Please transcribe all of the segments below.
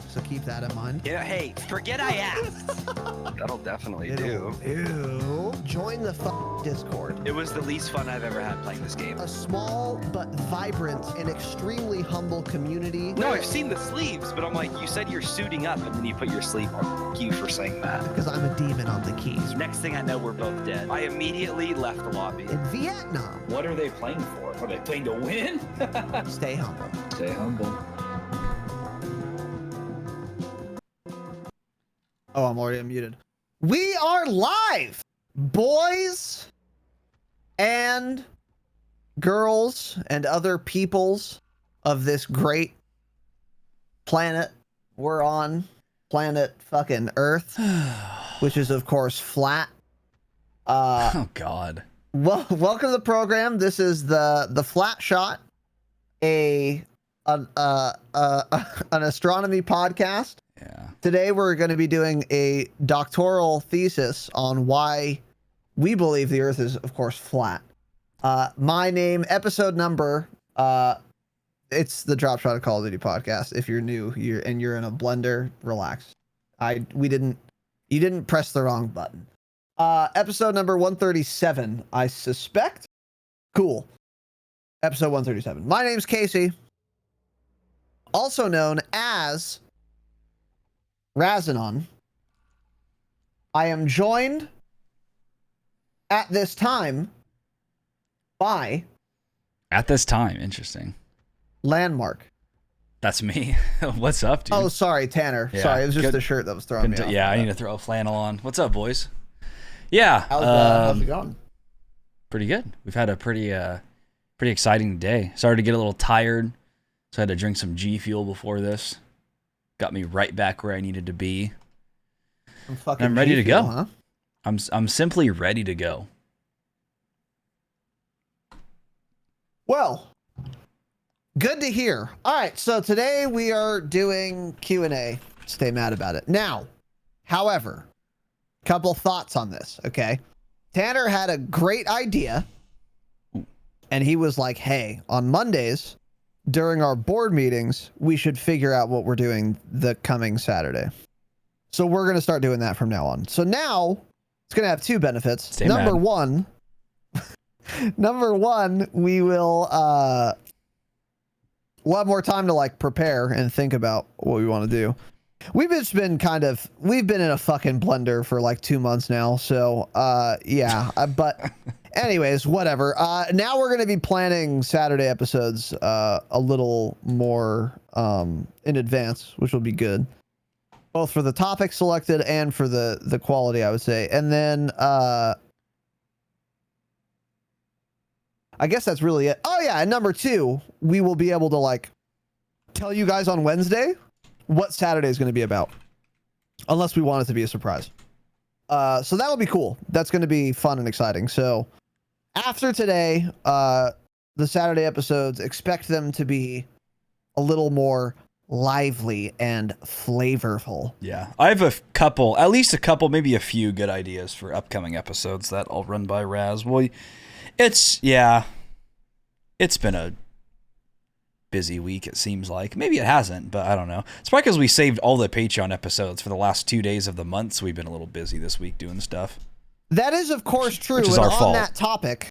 so keep that in mind. Yeah, hey, forget I asked. That'll definitely It'll- do. Ew. Join the Discord. It was the least fun I've ever had playing this game. A small but vibrant and extremely humble community. No, I've seen the sleeves, but I'm like, you said you're suiting up, and then you put your sleeve on. Thank you for saying that. Because I'm a demon on the keys. Next thing I know, we're both dead. I immediately left the lobby. In Vietnam. What are they playing for? Are they playing to win? Stay humble. Stay humble. Oh, I'm already unmuted. We are live, boys and girls and other peoples of this great planet. We're on planet fucking Earth, which is of course flat. Oh God. Well, welcome to the program. This is the Flat Shot, an astronomy podcast. Yeah. Today we're going to be doing a doctoral thesis on why we believe the Earth is, of course, flat. My name, episode number, it's the Dropshot of Call of Duty podcast. If you're new, you're in a blender, relax. You didn't press the wrong button. Episode number 137, I suspect. Cool. Episode 137. My name's Casey, also known as Razanon. I am joined at this time by Interesting. Landmark. That's me. What's up, dude? Oh, sorry, Tanner. Yeah, Sorry, it was just good- the shirt that was throwing me off. Yeah, I need to throw a flannel on. What's up, boys? Yeah. How's it going? Pretty good. We've had a pretty exciting day. Started to get a little tired, so I had to drink some G Fuel before this. Got me right back where I needed to be. I'm ready to go. Huh? I'm simply ready to go. Well, good to hear. All right, so today we are doing Q&A. Stay mad about it. Now, however, couple thoughts on this, okay? Tanner had a great idea, and he was like, hey, on Mondays, during our board meetings, we should figure out what we're doing the coming Saturday. So we're going to start doing that from now on. So now, it's going to have two benefits. Stay Number mad. one, we will we'll have more time to like prepare and think about what we want to do. We've been in a fucking blender for like 2 months now. So yeah, but anyways, whatever. Now we're going to be planning Saturday episodes a little more in advance, which will be good, both for the topic selected and for the quality, I would say. And then I guess that's really it. Oh yeah, and number two, we will be able to like tell you guys on Wednesday what Saturday is going to be about, unless we want it to be a surprise. So that will be cool. That's going to be fun and exciting. So after today, the Saturday episodes, expect them to be a little more lively and flavorful. Yeah, I have at least a couple, maybe a few good ideas for upcoming episodes that I'll run by Raz. Well, it's been a busy week, it seems like. Maybe it hasn't, but I don't know. It's probably because we saved all the Patreon episodes for the last 2 days of the month, so we've been a little busy this week doing stuff. That is, of course, true. Which is and our on fault. that topic,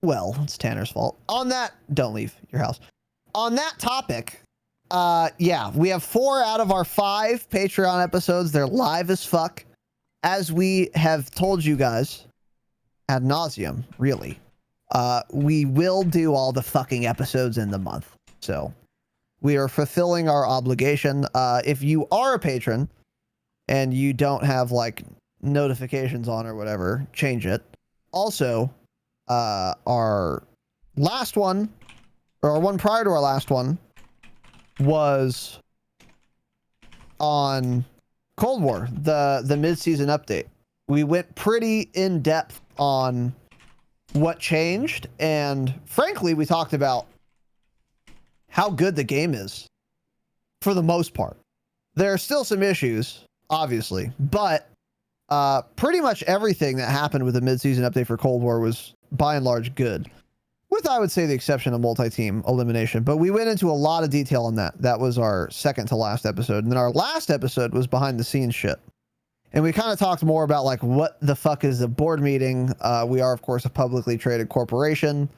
well, it's Tanner's fault. On that, don't leave your house. On that topic, yeah, we have 4 out of our 5 Patreon episodes. They're live as fuck. As we have told you guys ad nauseum, really. We will do all the fucking episodes in the month. So we are fulfilling our obligation. If you are a patron and you don't have like notifications on or whatever, change it. Also, our last one, or our one prior to our last one, was on Cold War, the mid-season update. We went pretty in depth on what changed, and frankly, we talked about how good the game is for the most part. There are still some issues, obviously, but pretty much everything that happened with the mid-season update for Cold War was by and large good. with, I would say, the exception of multi-team elimination. But we went into a lot of detail on that. That was our second to last episode. And then our last episode was behind the scenes shit. And we kind of talked more about like what the fuck is a board meeting. We are, of course, a publicly traded corporation.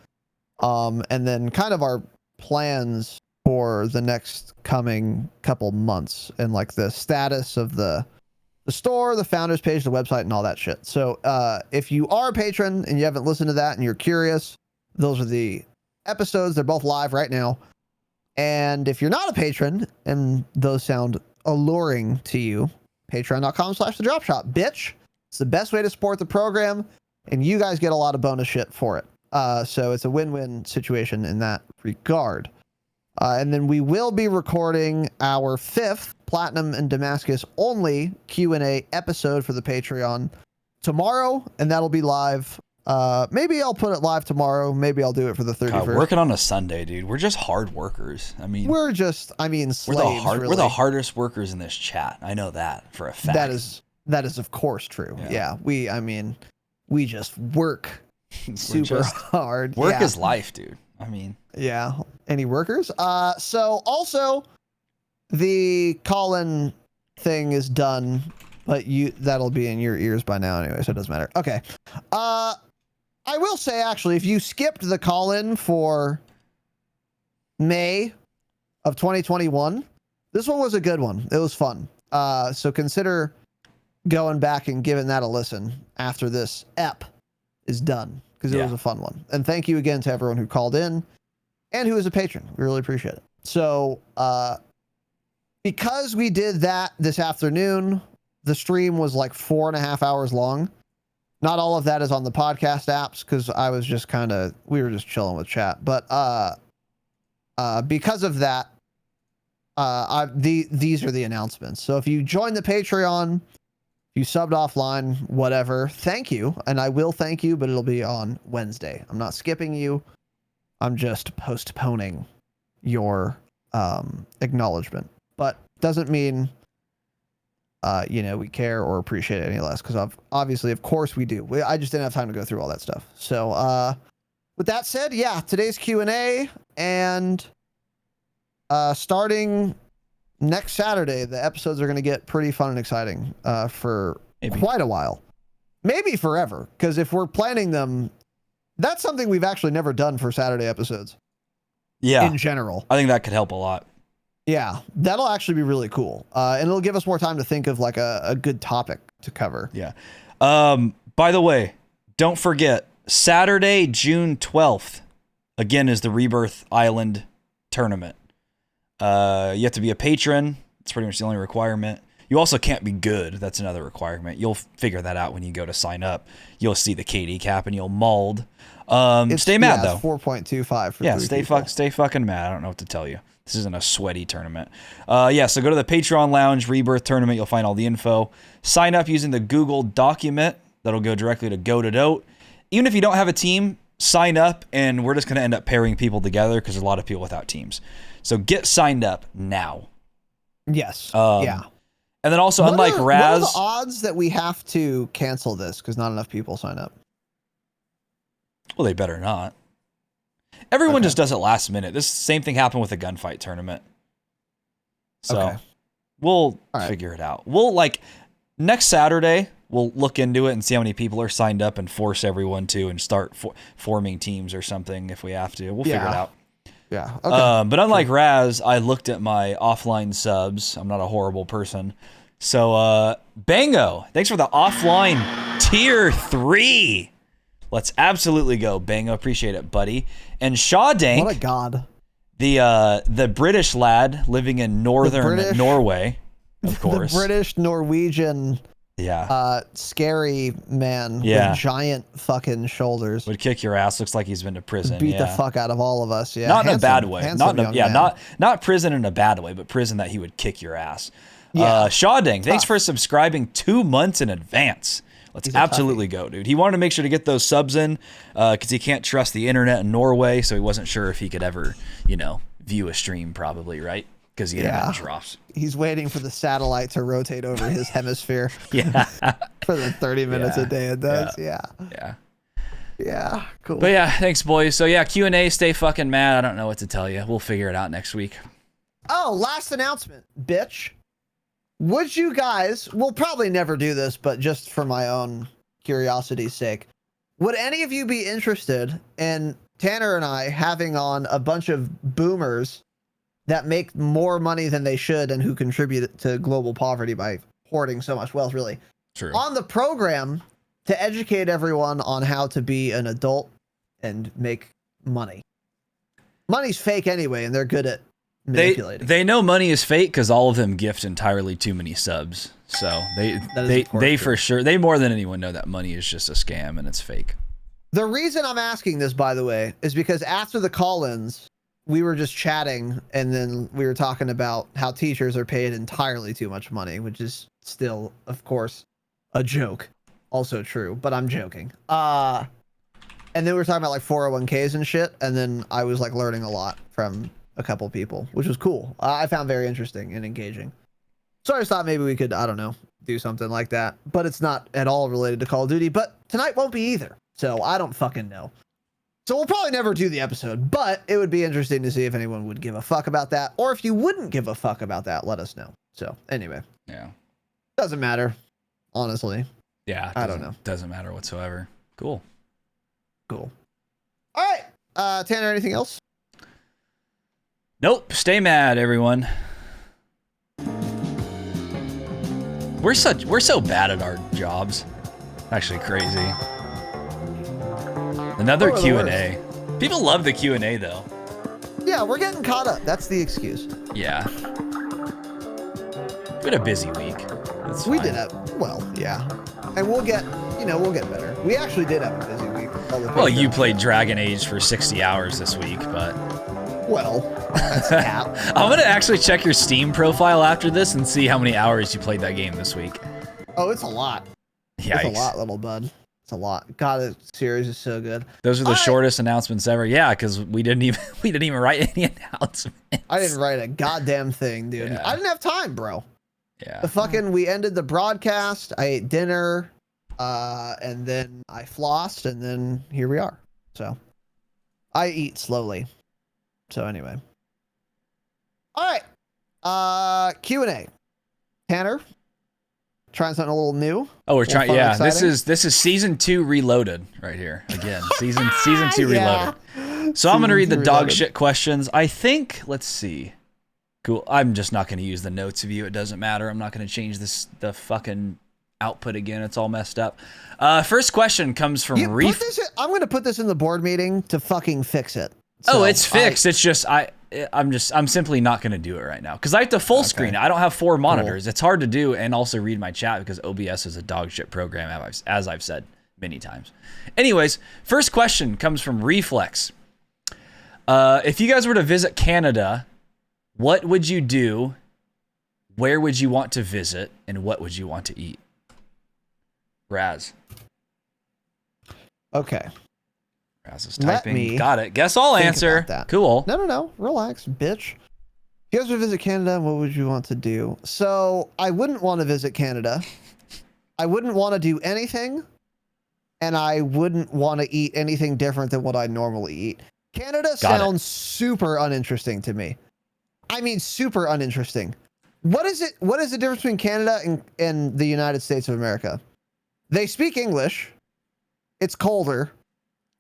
And then kind of our plans for the next coming couple months and like the status of the store, the founders page, the website, and all that shit. So if you are a patron and you haven't listened to that and you're curious, those are the episodes. They're both live right now. And if you're not a patron and those sound alluring to you, patreon.com/thedropshot, bitch. It's the best way to support the program, and you guys get a lot of bonus shit for it. So it's a win-win situation in that regard. And then we will be recording our 5th Platinum and Damascus only Q&A episode for the Patreon tomorrow, and that'll be live. Maybe I'll put it live tomorrow. Maybe I'll do it for the 31st. God, working on a Sunday, dude. We're just hard workers. I mean, slaves. We're the hardest workers in this chat. I know that for a fact. That is of course true. Yeah. We just work super hard. Work is life, dude. I mean, yeah. Any workers? So also the call-in thing is done, but that'll be in your ears by now anyway, so it doesn't matter. Okay. I will say, actually, if you skipped the call-in for May of 2021, this one was a good one. It was fun. So consider going back and giving that a listen after this ep is done, because it was a fun one. And thank you again to everyone who called in and who is a patron. We really appreciate it. So because we did that this afternoon, the stream was like 4.5 hours long. Not all of that is on the podcast apps because I was just we were just chilling with chat. But because of that, these are the announcements. So if you join the Patreon, you subbed offline, whatever, thank you. And I will thank you, but it'll be on Wednesday. I'm not skipping you. I'm just postponing your acknowledgement. But doesn't mean we care or appreciate it any less, because obviously, of course we do. I just didn't have time to go through all that stuff. So with that said, yeah, today's Q&A, and starting next Saturday, the episodes are going to get pretty fun and exciting for quite a while. Maybe forever, because if we're planning them, that's something we've actually never done for Saturday episodes. Yeah. In general. I think that could help a lot. Yeah, that'll actually be really cool. And it'll give us more time to think of like a good topic to cover. Yeah. By the way, don't forget, Saturday, June 12th, again, is the Rebirth Island tournament. You have to be a patron. It's pretty much the only requirement. You also can't be good. That's another requirement. You'll figure that out when you go to sign up. You'll see the KD cap and you'll mold. Stay mad, though. 4.25 for stay fucking mad. I don't know what to tell you. This isn't a sweaty tournament. So go to the Patreon Lounge Rebirth Tournament. You'll find all the info. Sign up using the Google document. That'll go directly to Go2Dote. Even if you don't have a team, sign up, and we're just going to end up pairing people together because there's a lot of people without teams. So get signed up now. Yes. Yeah. And then also, unlike Raz... What are the odds that we have to cancel this because not enough people sign up? Well, they better not. Everyone just does it last minute. This same thing happened with the gunfight tournament. So we'll figure it out. We'll next Saturday, we'll look into it and see how many people are signed up and force everyone to and start forming teams or something if we have to. We'll figure it out. Yeah. Okay. But unlike Raz, I looked at my offline subs. I'm not a horrible person. So Bango, thanks for the offline tier 3. Let's absolutely go, Bango. Appreciate it, buddy. And Shawdank. What a god. The British lad living in northern Norway, of course. The British Norwegian. Yeah. Scary man with giant fucking shoulders. Would kick your ass. Looks like he's been to prison. Beat the fuck out of all of us. Yeah. Not in a bad way. Not prison in a bad way, but prison that he would kick your ass. Yeah. Shawdank, thanks for subscribing 2 months in advance. Let's absolutely go, dude. He wanted to make sure to get those subs in because he can't trust the internet in Norway, so he wasn't sure if he could ever, view a stream probably, right? Because the internet drops. He's waiting for the satellite to rotate over his hemisphere. Yeah. For the 30 minutes a day it does. Yeah. Yeah, cool. But yeah, thanks, boys. So yeah, Q&A, stay fucking mad. I don't know what to tell you. We'll figure it out next week. Oh, last announcement, bitch. Would you guys, we'll probably never do this, but just for my own curiosity's sake, would any of you be interested in Tanner and I having on a bunch of boomers that make more money than they should and who contribute to global poverty by hoarding so much wealth, really, True. on the program to educate everyone on how to be an adult and make money? Money's fake anyway, and they're good at manipulating. They know money is fake because all of them gift entirely too many subs. So they for sure, they more than anyone know that money is just a scam and it's fake. The reason I'm asking this, by the way, is because after the call-ins, we were just chatting, and then we were talking about how teachers are paid entirely too much money, which is still, of course, a joke. Also true, but I'm joking. And then we were talking about like 401ks and shit, and then I was like learning a lot from a couple people, which was cool. I found very interesting and engaging. So I just thought maybe we could, I don't know, do something like that. But it's not at all related to Call of Duty, but tonight won't be either. So I don't fucking know. So we'll probably never do the episode, but it would be interesting to see if anyone would give a fuck about that. Or if you wouldn't give a fuck about that, let us know. So anyway. Yeah. Doesn't matter, honestly. Yeah. I don't know. Doesn't matter whatsoever. Cool. Cool. All right. Tanner, anything else? Nope. Stay mad, everyone. We're so bad at our jobs. Actually crazy. Another Q&A. People love the Q&A though. Yeah, we're getting caught up. That's the excuse. Yeah. We had a busy week. That's We fine. did have, well, yeah. And we'll get better. We actually did have a busy week. Well, you played Dragon Age for 60 hours this week, but... Well, that's a cap. I'm going to actually check your Steam profile after this and see how many hours you played that game this week. Oh, it's a lot. Yikes. It's a lot, little bud. It's a lot. God, the series is so good. Those are the shortest announcements ever. Yeah, because we didn't even write any announcements. I didn't write a goddamn thing, dude. Yeah. I didn't have time, bro. Yeah. We ended the broadcast. I ate dinner, and then I flossed, and then here we are. So I eat slowly. So anyway. All right. Q&A. Tanner, trying something a little new. Oh, we're trying. Yeah, exciting. this is season 2 reloaded right here again. Season 2 Yeah. reloaded. So I'm gonna read the Season 2 dog reloaded. shit questions. I think. Let's see. Cool. I'm just not gonna use the notes view. It doesn't matter. I'm not gonna change the fucking output again. It's all messed up. First question comes from I'm gonna put this in the board meeting to fucking fix it. Oh, So it's fixed. It's just I'm simply not going to do it right now because I have to full screen it. I don't have 4 monitors. It's hard to do and also read my chat because OBS is a dog shit program, as I've said many times. Anyways, first question comes from Reflex. If you guys were to visit Canada, what would you do? Where would you want to visit? And what would you want to eat? Raz. Okay. Raz is Let typing. me Got it. Guess I'll think answer. about that. Cool. No. Relax, bitch. If you guys would visit Canada, what would you want to do? So I wouldn't want to visit Canada. I wouldn't want to do anything. And I wouldn't want to eat anything different than what I normally eat. Canada sounds super uninteresting to me. I mean, super uninteresting. What is it? What is the difference between Canada and the United States of America? They speak English. It's colder.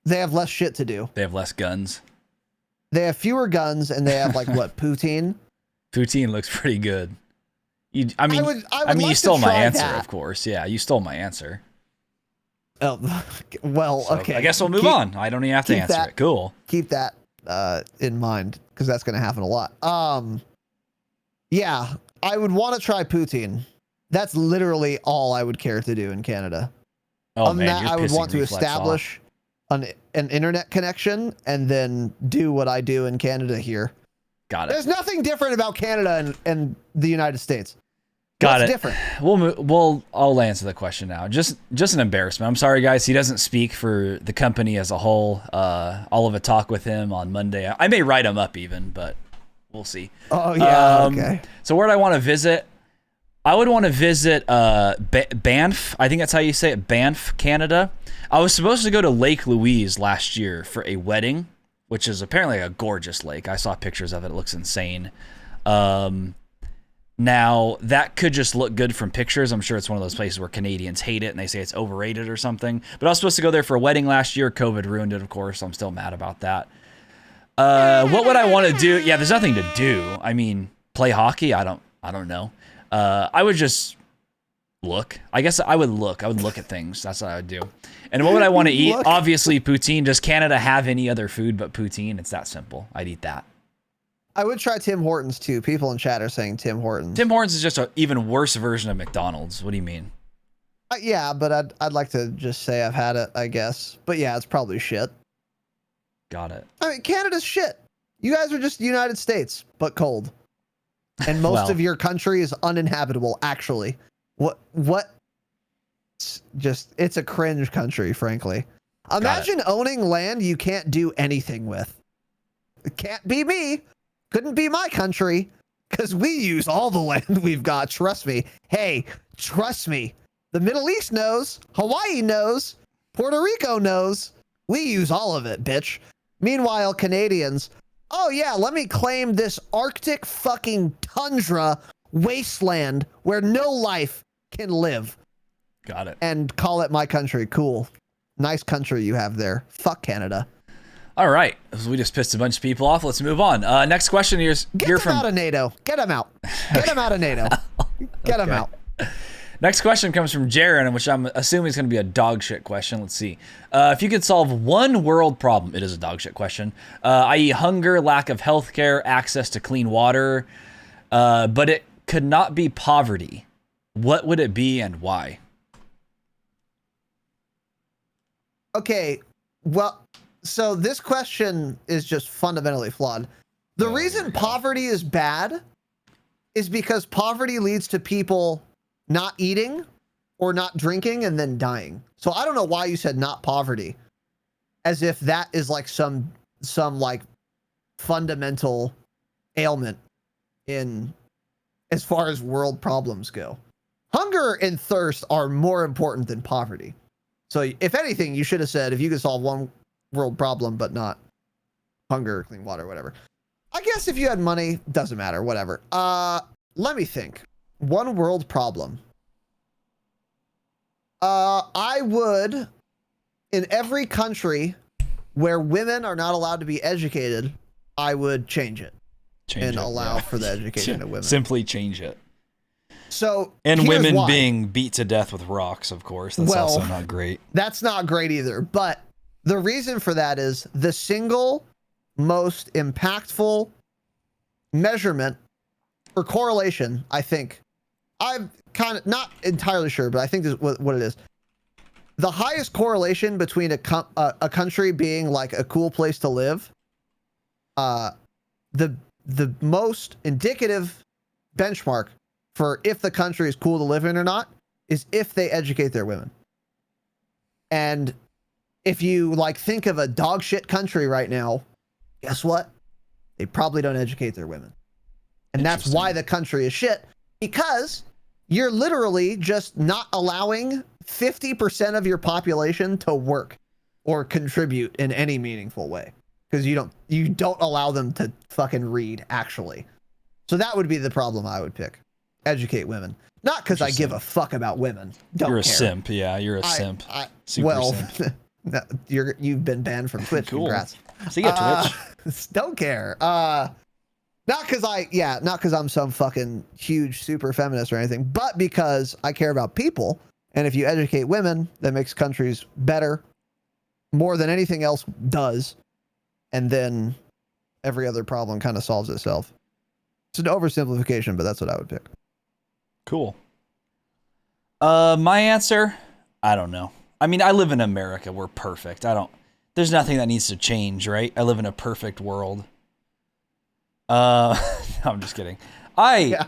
They have less shit to do. They have less guns. They have fewer guns, and they have like what, poutine? Poutine looks pretty good. I mean, would you like stole to my try answer, that. of course. Yeah, you stole my answer. Oh, well, So okay. I guess we'll move on. I don't even have to answer it. Cool. Keep that in mind because that's going to happen a lot. Yeah, I would want to try poutine. That's literally all I would care to do in Canada. Oh Other than man, that, I would want to establish an internet connection and then do what I do in Canada here. Got it. There's nothing different about Canada and the United States. Got What's it. different? I'll answer the question now. Just an embarrassment. I'm sorry, guys. He doesn't speak for the company as a whole. I'll have a talk with him on Monday. I may write him up even, but we'll see. Oh yeah. Okay. So where do I want to visit? I would want to visit Banff. I think that's how you say it, Banff, Canada. I was supposed to go to Lake Louise last year for a wedding, which is apparently a gorgeous lake. I saw pictures of it. It looks insane. Now, that could just look good from pictures. I'm sure it's one of those places where Canadians hate it and they say it's overrated or something. But I was supposed to go there for a wedding last year. COVID ruined it, of course. So I'm still mad about that. What would I want to do? Yeah, there's nothing to do. I mean, play hockey? I don't know. I would just look. I guess I would look. I would look at things. That's what I would do. And what would I want to eat? Obviously, poutine. Does Canada have any other food but poutine? It's that simple. I'd eat that. I would try Tim Hortons too. People in chat are saying Tim Hortons. Tim Hortons is just an even worse version of McDonald's. What do you mean? Yeah, but I'd like to just say I've had it, I guess. But yeah, it's probably shit. Got it. I mean, Canada's shit. You guys are just the United States, but cold. And most of your country is uninhabitable, actually. What? It's a cringe country, frankly. Imagine owning land you can't do anything with. It can't be me. Couldn't be my country. Because we use all the land we've got. Trust me. Hey, trust me. The Middle East knows. Hawaii knows. Puerto Rico knows. We use all of it, bitch. Meanwhile, Canadians, oh yeah, let me claim this Arctic fucking tundra wasteland where no life can live. Got it. And call it my country. Cool. Nice country you have there. Fuck Canada. All right. We just pissed a bunch of people off. Let's move on. Next question here's Get them out of NATO. Get them out. Get them out of NATO. Get them out. Next question comes from Jaron, which I'm assuming is going to be a dog shit question. Let's see. If you could solve one world problem, it is a dog shit question, i.e. hunger, lack of healthcare, access to clean water, but it could not be poverty, what would it be and why? Okay, well, so this question is just fundamentally flawed. The reason poverty is bad is because poverty leads to people not eating or not drinking and then dying. So I don't know why you said not poverty, as if that is like some like fundamental ailment in as far as world problems go. Hunger and thirst are more important than poverty. So if anything, you should have said if you could solve one world problem but not hunger, clean water, whatever. I guess if you had money, doesn't matter, whatever. Let me think. One world problem. I would, in every country where women are not allowed to be educated, I would change it and allow for the education of women. Simply change it. So, and women being beat to death with rocks, of course. That's also not great. That's not great either. But the reason for that is the single most impactful measurement or correlation, I think. I'm kind of not entirely sure, but I think this is what it is. The highest correlation between a country being like a cool place to live, the most indicative benchmark for if the country is cool to live in or not is if they educate their women. And if you like think of a dog shit country right now, guess what? They probably don't educate their women. And that's why the country is shit, because you're literally just not allowing 50% of your population to work or contribute in any meaningful way, because you don't allow them to fucking read, actually. So that would be the problem I would pick. Educate women. Not because I give a fuck about women. You're a simp. Yeah, you're a simp. Super simp. No, you've been banned from Twitch. Cool. Congrats. See you, Twitch. Don't care. Not because I'm some fucking huge super feminist or anything, but because I care about people. And if you educate women, that makes countries better more than anything else does. And then every other problem kind of solves itself. It's an oversimplification, but that's what I would pick. Cool. My answer, I don't know. I mean, I live in America. We're perfect. There's nothing that needs to change, right? I live in a perfect world. I'm just kidding. I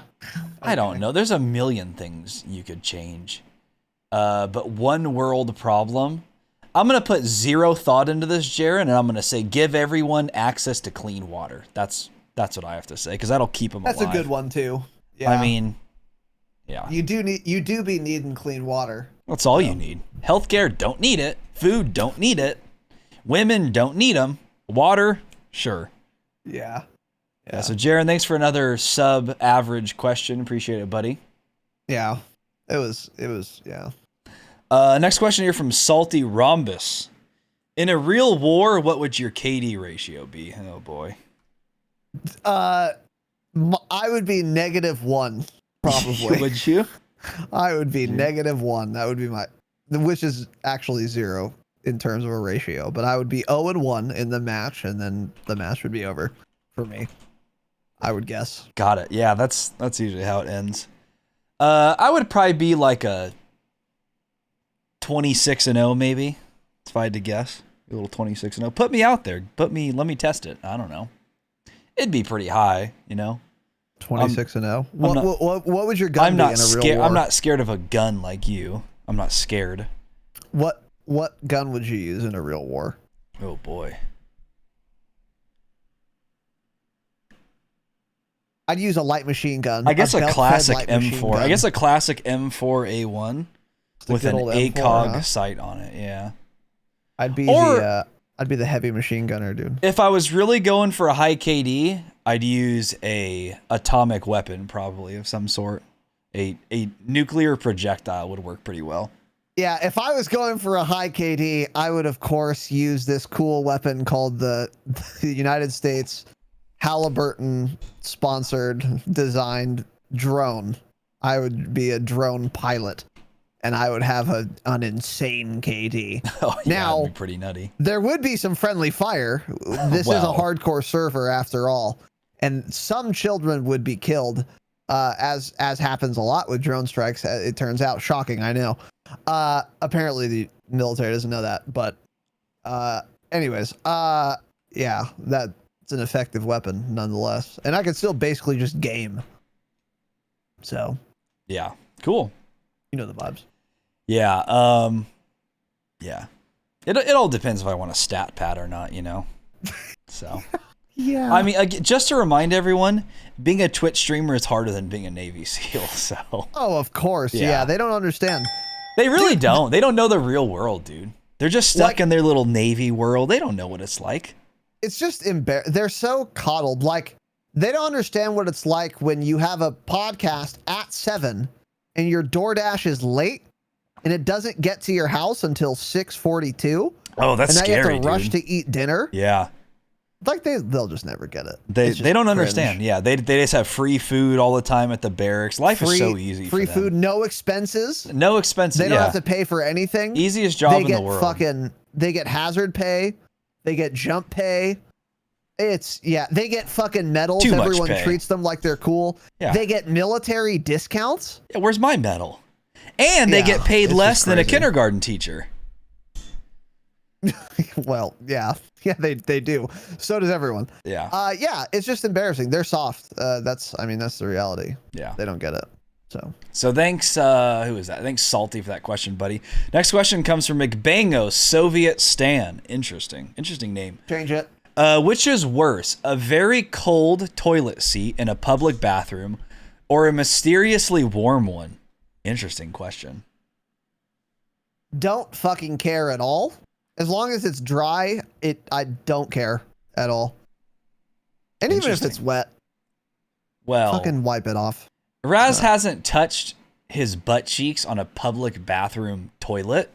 don't know. There's a million things you could change. But one world problem, I'm going to put zero thought into this, Jaron, and I'm going to say give everyone access to clean water. That's what I have to say, because that'll keep them alive. That's a good one, too. Yeah. I mean, Yeah. You do be needing clean water. That's all you need. Healthcare, don't need it. Food, don't need it. Women, don't need them. Water, sure. Yeah. Yeah. So, Jaron, thanks for another sub-average question. Appreciate it, buddy. Yeah. It was, yeah. Next question here from Salty Rhombus. In a real war, what would your KD ratio be? Oh, boy. I would be -1, probably. Would you? I would be -1. That would be which is actually 0 in terms of a ratio, but I would be 0-1 in the match, and then the match would be over for me. I would guess. Got it. Yeah, that's usually how it ends. I would probably be like a 26-0 maybe, if I had to guess. A little 26-0. Put me out there. Let me test it. I don't know. It'd be pretty high, 26-0. What would your gun be in a real war? I'm not scared of a gun like you. I'm not scared. What gun would you use in a real war? Oh boy. I'd use a light machine gun. I guess a classic M4. I guess a classic M4A1 with an ACOG sight on it. Yeah. I'd be the heavy machine gunner, dude. If I was really going for a high KD, I'd use a atomic weapon probably of some sort. A nuclear projectile would work pretty well. Yeah, if I was going for a high KD, I would of course use this cool weapon called the United States Halliburton sponsored designed drone. I would be a drone pilot, and I would have an insane KD. Oh, yeah, now, that'd be pretty nutty. There would be some friendly fire. This is a hardcore server after all, and some children would be killed, as happens a lot with drone strikes. It turns out, shocking, I know. Apparently the military doesn't know that, but anyways, yeah, that's an effective weapon nonetheless, and I could still basically just game. So, yeah, cool. You know the vibes. Yeah, yeah. It all depends if I want a stat pad or not, So. Yeah. I mean, just to remind everyone, being a Twitch streamer is harder than being a Navy SEAL. So. Oh, of course. Yeah, they don't understand. They really don't. They don't know the real world, dude. They're just stuck in their little Navy world. They don't know what it's like. It's just they're so coddled. Like, they don't understand what it's like when you have a podcast at 7 and your DoorDash is late and it doesn't get to your house until 6:42. Oh, that's scary, and now you have to rush dude. to eat dinner. Yeah. Like, they'll just never get it. They don't understand. Yeah, they just have free food all the time at the barracks. Life is so easy. Free food, no expenses. No expenses. They don't have to pay for anything. Easiest job in the world. They get hazard pay. They get jump pay. They get fucking medals. Too much Everyone pay. treats them like they're cool. Yeah. They get military discounts. Yeah, where's my medal? And they get paid less than a kindergarten teacher. Well, yeah, they do. So does everyone. Yeah. Yeah, it's just embarrassing. They're soft. That's the reality. Yeah. They don't get it. So thanks, who is that? Thanks, Salty, for that question, buddy. Next question comes from McBango, Soviet Stan. Interesting name. Change it. Which is worse, a very cold toilet seat in a public bathroom or a mysteriously warm one? Interesting question. Don't fucking care at all. As long as it's dry, I don't care at all. And even if it's wet, fucking wipe it off. Raz hasn't touched his butt cheeks on a public bathroom toilet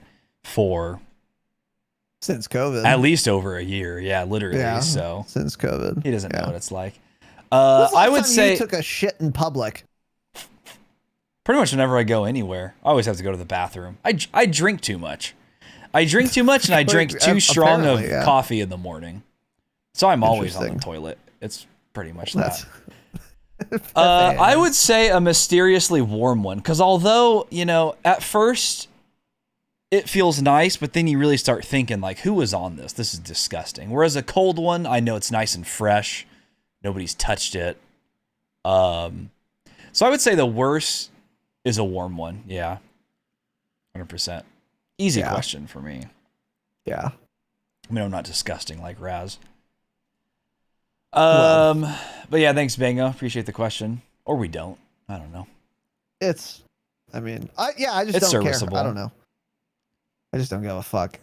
since COVID. At least over a year. Yeah, literally. Yeah, so since COVID. He doesn't know what it's like. I would say you took a shit in public. Pretty much whenever I go anywhere, I always have to go to the bathroom. I drink too much. And I drink too strong of coffee in the morning. So I'm always on the toilet. It's pretty much that. I would say a mysteriously warm one, because although, at first it feels nice, but then you really start thinking, like, who was on this? This is disgusting. Whereas a cold one, I know it's nice and fresh. Nobody's touched it. So I would say the worst is a warm one. Yeah. 100%. Easy question for me. Yeah. I mean, I'm not disgusting like Raz. But yeah, thanks, Bango. Appreciate the question. Or we don't. I don't know. It's, I mean, I just It's don't serviceable. care. I don't know. I just don't give a fuck.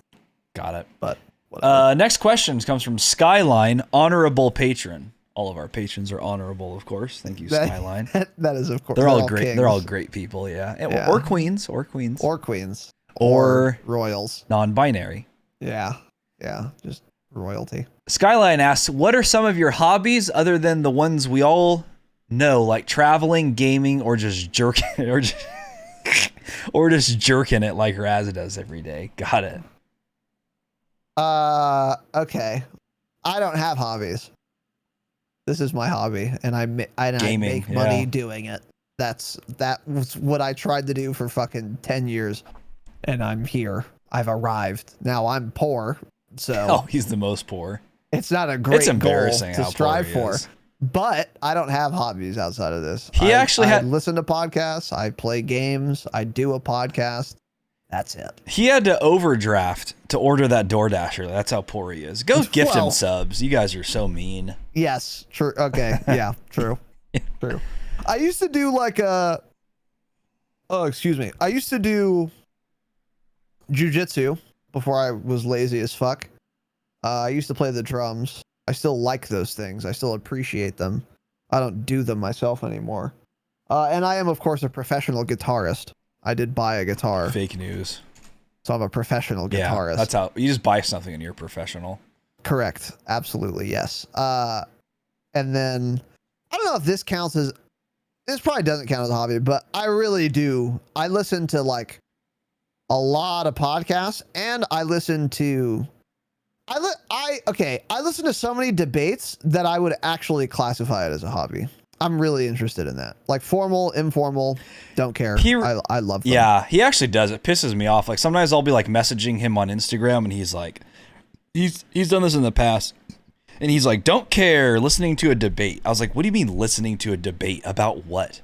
Got it. But whatever. Next question comes from Skyline, honorable patron. All of our patrons are honorable, of course. Thank you, Skyline. That is, of course. They're all great. kings. They're all great people. Yeah. Yeah. Or queens. Or queens. Or queens. Or royals. Non-binary. Yeah. Yeah. Just royalty. Skyline asks, what are some of your hobbies other than the ones we all know, like traveling, gaming, or just jerking, or just jerking it like Raz does every day? Got it. Okay. I don't have hobbies. This is my hobby, and I make money doing it. That was what I tried to do for fucking 10 years, and I'm here. I've arrived. Now I'm poor, so Oh, he's the most poor. it's not a great It's embarrassing goal to how strive poor he for. is. But I don't have hobbies outside of this. He actually I had- listen to podcasts. I play games. I do a podcast. That's it. He had to overdraft to order that DoorDasher. That's how poor he is. Go gift him Well- subs. You guys are so mean. Yes. True. Okay. Yeah. True. True. I used to do like a. Oh, excuse me. I used to do jujitsu before I was lazy as fuck. I used to play the drums. I still like those things. I still appreciate them. I don't do them myself anymore. And I am, of course, a professional guitarist. I did buy a guitar, Fake news. so I'm a professional Yeah, guitarist. that's how you just buy something and you're professional. Correct. Absolutely. Yes. And then I don't know if this counts as, this probably doesn't count as a hobby, but I really do. I listen to like a lot of podcasts, and I listen to, I listen to so many debates that I would actually classify it as a hobby. I'm really interested in that. Like formal, informal, don't care. I love them. Yeah, he actually does. It pisses me off. Like sometimes I'll be like messaging him on Instagram and he's like, he's done this in the past. And he's like, don't care, listening to a debate. I was like, what do you mean listening to a debate about what?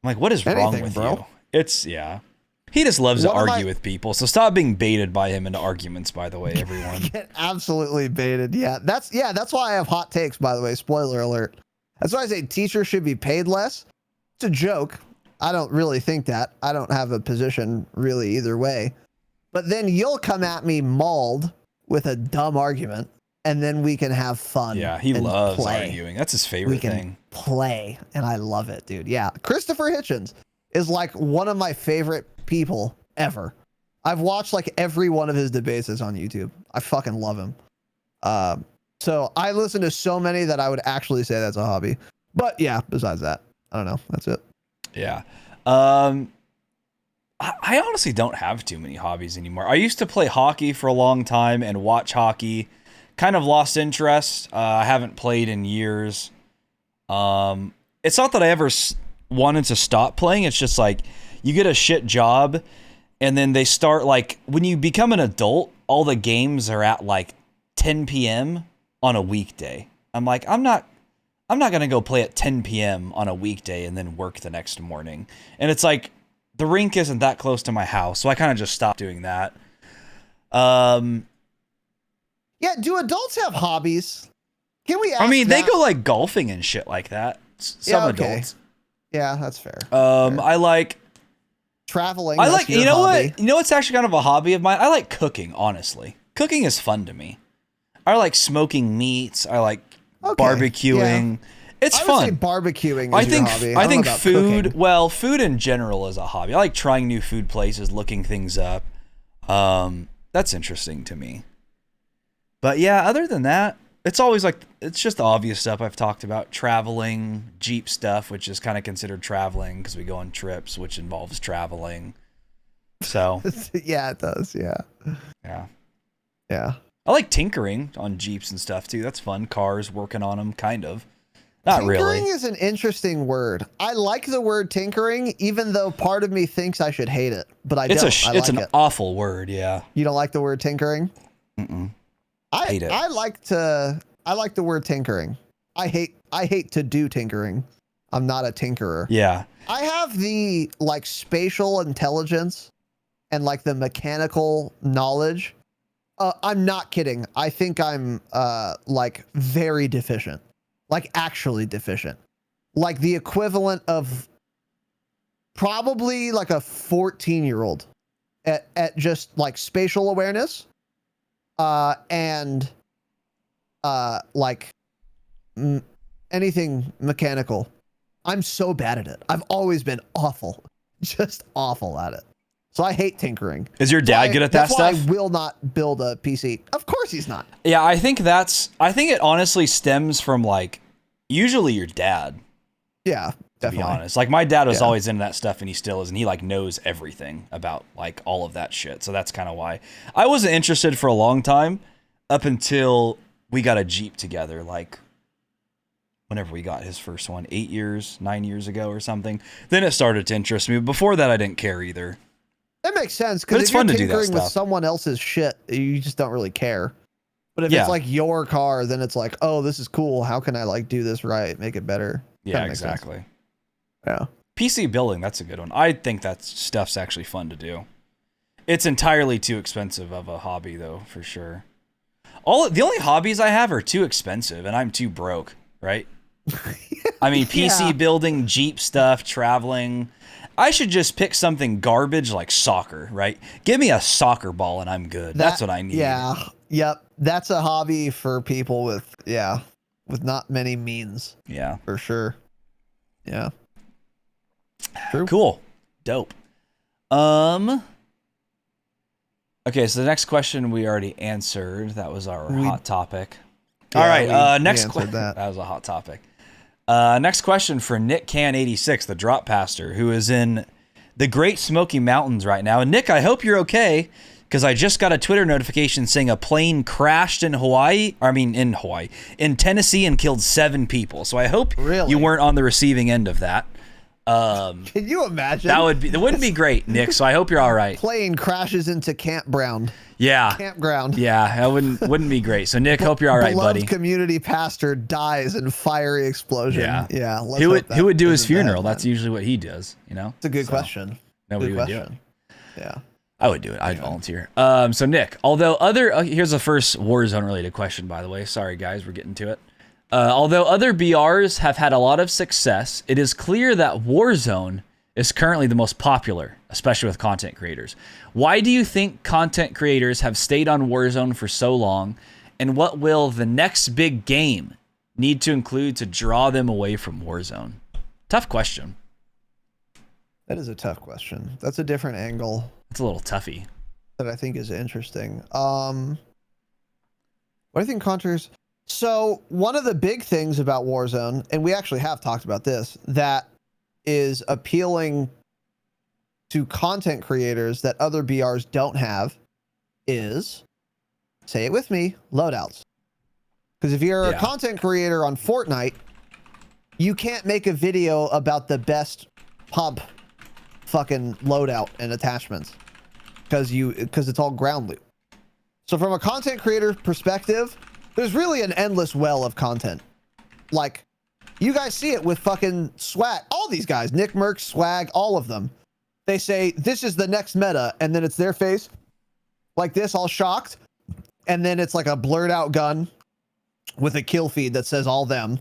I'm like, what is wrong Anything, with bro. you? It's, yeah. He just loves to One of argue my- with people. So stop being baited by him into arguments, by the way, everyone. Get absolutely baited. Yeah, that's why I have hot takes, by the way. Spoiler alert. That's why I say teachers should be paid less. It's a joke. I don't really think that. I don't have a position really either way. But then you'll come at me mauled with a dumb argument, and then we can have fun. Yeah, he and loves play. arguing. That's his We favorite can thing. play, and I love it, dude. Yeah, Christopher Hitchens is like one of my favorite people ever. I've watched like every one of his debates is on YouTube. I fucking love him. So I listen to so many that I would actually say that's a hobby. But yeah, besides that, I don't know. That's it. Yeah. I honestly don't have too many hobbies anymore. I used to play hockey for a long time and watch hockey. Kind of lost interest. I haven't played in years. It's not that I ever wanted to stop playing. It's just like you get a shit job and then they start like when you become an adult, all the games are at like 10 p.m. on a weekday. I'm like, I'm not going to go play at 10 p.m. on a weekday and then work the next morning. And it's like, the rink isn't that close to my house, so I kind of just stopped doing that. Yeah, do adults have hobbies? Can we ask I mean, that? they go like golfing and shit like that. Some Yeah, okay. adults. Yeah, that's fair. I like Traveling. I that's like your you know hobby. what? You know what's actually kind of a hobby of mine? I like cooking, honestly. Cooking is fun to me. I like smoking meats. I like Okay, barbecuing. It's I would fun. say barbecuing is I your think hobby. I don't know think about food. cooking. Well, food in general is a hobby. I like trying new food places, looking things up. That's interesting to me. But yeah, other than that, it's always like it's just the obvious stuff I've talked about. Traveling, Jeep stuff, which is kind of considered traveling because we go on trips, which involves traveling. So Yeah, it does. Yeah. yeah, Yeah. I like tinkering on Jeeps and stuff too. That's fun. Cars, working on them, kind of. Not Tinkering really. is an interesting word. I like the word tinkering, even though part of me thinks I should hate it, but I don't. I It's like an it. awful word. Yeah. You don't like the word tinkering? Mm-mm. I Hate it. I like the word tinkering. I hate to do tinkering. I'm not a tinkerer. Yeah. I have the like spatial intelligence and like the mechanical knowledge. I'm not kidding. I think I'm like very deficient. Like actually deficient. Like the equivalent of probably like a 14-year-old at just like spatial awareness, and like anything mechanical. I'm so bad at it. I've always been awful, just awful at it. So I hate tinkering. Is your dad good at that stuff? stuff? That's why I will not build a PC. Of course he's not. Yeah, I think it honestly stems from like usually your dad. Yeah, definitely. To be honest, like my dad was always into that stuff, and he still is, and he like knows everything about like all of that shit. So that's kind of why I wasn't interested for a long time, up until we got a Jeep together. Like whenever we got his first one, 9 years ago or something. Then it started to interest me. Before that, I didn't care either. That makes sense, because if you're tinkering with someone else's shit, you just don't really care. But if it's like your car, then it's like, oh, this is cool. How can I like do this right, make it better? Yeah, exactly. Sense. Yeah. PC building, that's a good one. I think that stuff's actually fun to do. It's entirely too expensive of a hobby, though, for sure. The only hobbies I have are too expensive, and I'm too broke, right? I mean, PC building, Jeep stuff, traveling. I should just pick something garbage like soccer, right? Give me a soccer ball and I'm good. That's what I need. Yeah. Yep. That's a hobby for people with not many means. Yeah. For sure. Yeah. True. Cool. Dope. Okay, so the next question we already answered. That was our hot topic. All right, next question. That was a hot topic. Next question for Nick Can 86, the drop pastor, who is in the Great Smoky Mountains right now. And Nick, I hope you're okay, because I just got a Twitter notification saying a plane crashed in in Tennessee and killed 7 people. So I hope you weren't on the receiving end of that. Can you imagine? That wouldn't be great, Nick. So I hope you're all right. Plane crashes into campground. Yeah. Campground. Yeah, that wouldn't be great. So Nick, hope you're all right, buddy. Community pastor dies in fiery explosion. Yeah. Yeah. Who would do his funeral? That's usually what he does, you know? It's a good question. Nobody would do it. Yeah. I would do it. I'd volunteer. So Nick, although here's the first Warzone related question, by the way. Sorry guys, we're getting to it. Although other BRs have had a lot of success, it is clear that Warzone is currently the most popular, especially with content creators. Why do you think content creators have stayed on Warzone for so long, and what will the next big game need to include to draw them away from Warzone? Tough question. That is a tough question. That's a different angle. It's a little toughy. That I think is interesting. What do you think, Conters? So one of the big things about Warzone, and we actually have talked about this, that is appealing to content creators that other BRs don't have is, say it with me, loadouts. Because if you're a content creator on Fortnite, you can't make a video about the best pump fucking loadout and attachments because it's all ground loot. So from a content creator perspective, there's really an endless well of content. Like, you guys see it with fucking Swag. All these guys, Nick Merck, Swag, all of them. They say, this is the next meta, and then it's their face like this, all shocked. And then it's like a blurred out gun with a kill feed that says all them.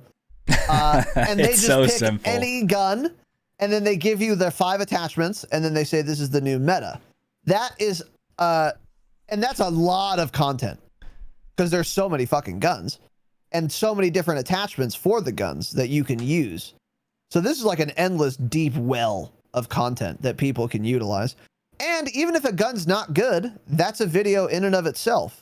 And they just pick any gun, and then they give you their 5 attachments, and then they say, this is the new meta. That is, and that's a lot of content because there's so many fucking guns and so many different attachments for the guns that you can use. So this is like an endless deep well of content that people can utilize. And even if a gun's not good, that's a video in and of itself.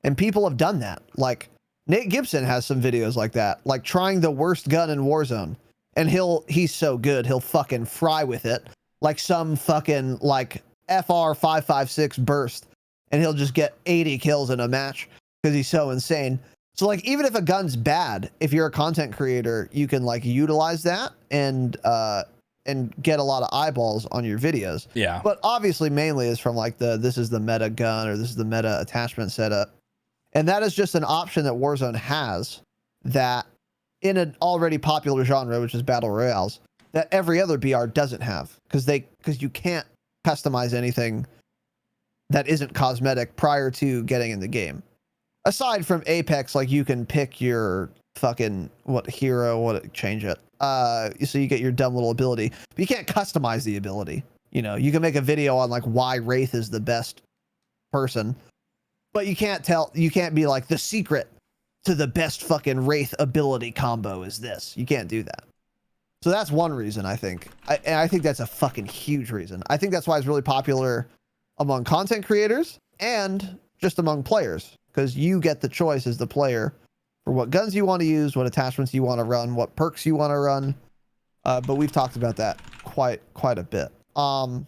And people have done that. Like Nate Gibson has some videos like that, like trying the worst gun in Warzone. And he's so good, he'll fucking fry with it like some fucking like FR 556 burst. And he'll just get 80 kills in a match because he's so insane. So like, even if a gun's bad, if you're a content creator, you can like utilize that and get a lot of eyeballs on your videos. Yeah. But obviously mainly is from like this is the meta gun or this is the meta attachment setup. And that is just an option that Warzone has that in an already popular genre, which is battle royales, that every other BR doesn't have because you can't customize anything that isn't cosmetic prior to getting in the game. Aside from Apex, like you can pick your fucking hero, change it. So you get your dumb little ability, but you can't customize the ability. You know, you can make a video on like why Wraith is the best person, but you can't be like the secret to the best fucking Wraith ability combo is this. You can't do that. So that's one reason, I think. And I think that's a fucking huge reason. I think that's why it's really popular among content creators and just among players, because you get the choice as the player for what guns you want to use, what attachments you want to run, what perks you want to run. But we've talked about that quite a bit. And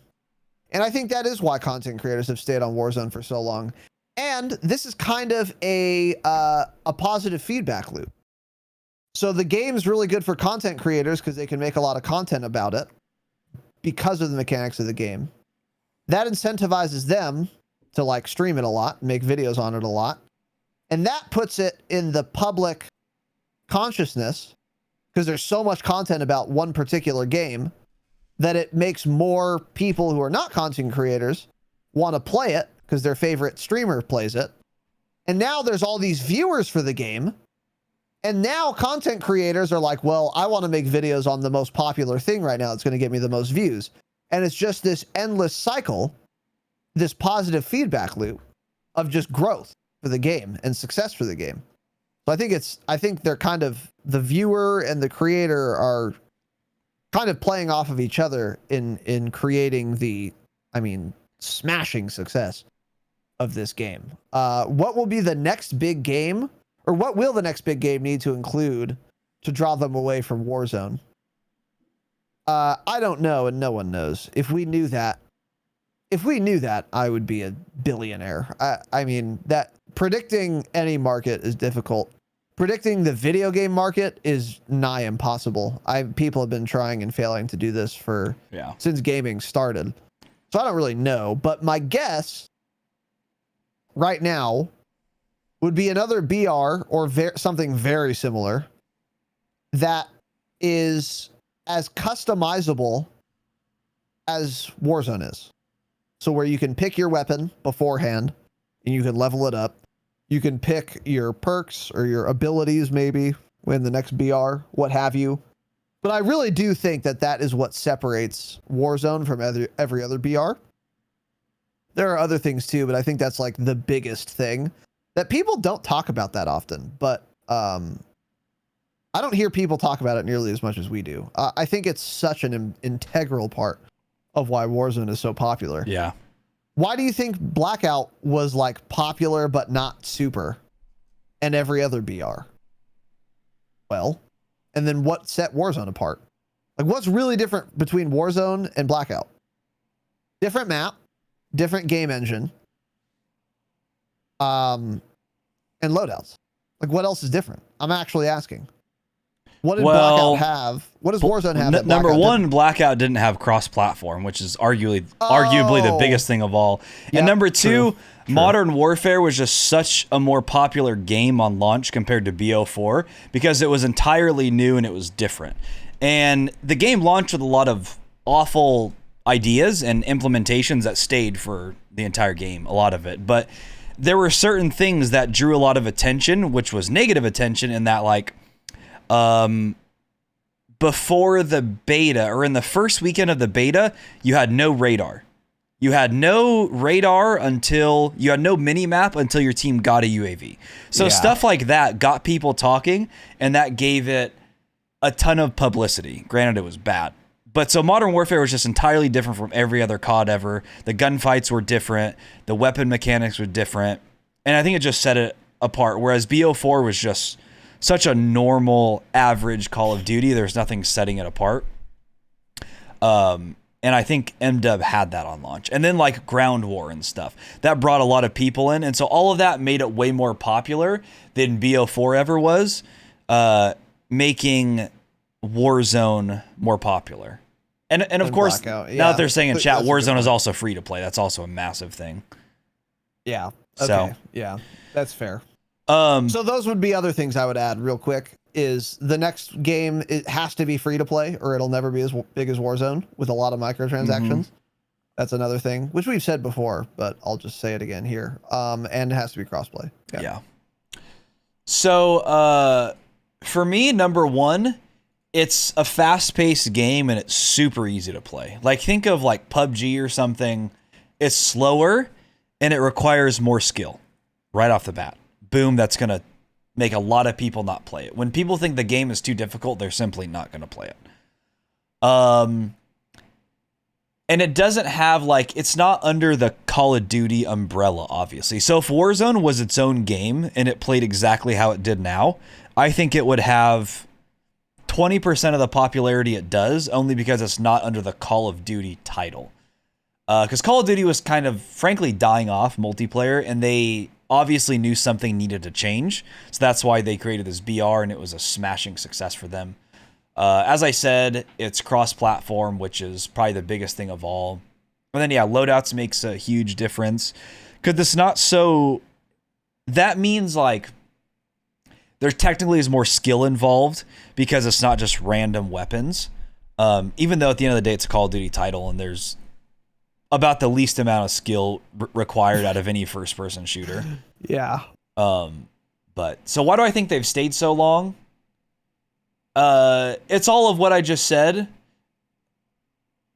I think that is why content creators have stayed on Warzone for so long. And this is kind of a positive feedback loop. So the game's really good for content creators because they can make a lot of content about it because of the mechanics of the game. That incentivizes them to like stream it a lot, make videos on it a lot. And that puts it in the public consciousness because there's so much content about one particular game that it makes more people who are not content creators want to play it because their favorite streamer plays it. And now there's all these viewers for the game. And now content creators are like, well, I want to make videos on the most popular thing right now that's going to get me the most views. And it's just this endless cycle, this positive feedback loop of just growth for the game and success for the game. So I think they're kind of, the viewer and the creator are kind of playing off of each other in creating the, smashing success of this game. What will be the next big game? Or what will the next big game need to include to draw them away from Warzone? I don't know, and no one knows. If we knew that, I would be a billionaire. That predicting any market is difficult. Predicting the video game market is nigh impossible. People have been trying and failing to do this since gaming started. So I don't really know, but my guess right now would be another BR or something very similar that is as customizable as Warzone is. So where you can pick your weapon beforehand and you can level it up. You can pick your perks or your abilities maybe when the next BR, what have you. But I really do think that is what separates Warzone from every other BR. There are other things too, but I think that's like the biggest thing that people don't talk about that often, but I don't hear people talk about it nearly as much as we do. I think it's such an integral part of why Warzone is so popular. Yeah. Why do you think Blackout was like popular but not super and every other BR? Well, and then what set Warzone apart? Like what's really different between Warzone and Blackout? Different map, different game engine. And loadouts. Like what else is different? I'm actually asking. What did Blackout have? What does Warzone have? Number one, Blackout didn't have cross-platform, which is arguably the biggest thing of all. And Yep, number two, true. Modern Warfare was just such a more popular game on launch compared to BO4 because it was entirely new and it was different. And the game launched with a lot of awful ideas and implementations that stayed for the entire game, a lot of it. But there were certain things that drew a lot of attention, which was negative attention in that, like, before the beta or in the first weekend of the beta, you had no radar. You had no radar until you had no mini map until your team got a UAV. So stuff like that got people talking, and that gave it a ton of publicity. Granted, it was bad. But so Modern Warfare was just entirely different from every other COD ever. The gunfights were different. The weapon mechanics were different. And I think it just set it apart. Whereas BO4 was just such a normal, average Call of Duty. There's nothing setting it apart. And I think MW had that on launch. And then like Ground War and stuff. That brought a lot of people in. And so all of that made it way more popular than BO4 ever was, making Warzone more popular. And of course, now that they're saying in chat, Warzone is also free to play. That's also a massive thing. Yeah. Okay. So, yeah, that's fair. So those would be other things I would add real quick is the next game, it has to be free to play or it'll never be as big as Warzone with a lot of microtransactions. That's another thing, which we've said before, but I'll just say it again here. And it has to be crossplay. Yeah. So for me, number one it's a fast-paced game and it's super easy to play. Like think of like PUBG or something. It's slower and it requires more skill right off the bat. Boom, that's going to make a lot of people not play it. When people think the game is too difficult, they're simply not going to play it. And it doesn't have like, it's not under the Call of Duty umbrella, obviously. So if Warzone was its own game and it played exactly how it did now, I think it would have 20% of the popularity it does, only because it's not under the Call of Duty title. Because Call of Duty was kind of, frankly, dying off multiplayer, and they obviously knew something needed to change. So that's why they created this BR, and it was a smashing success for them. As I said, it's cross-platform, which is probably the biggest thing of all. And then, yeah, loadouts makes a huge difference. Because it's not so... That means, like, there technically is more skill involved because it's not just random weapons. Even though at the end of the day, it's a Call of Duty title, and there's about the least amount of skill required out of any first-person shooter. Yeah. But, so why do I think they've stayed so long? It's all of what I just said.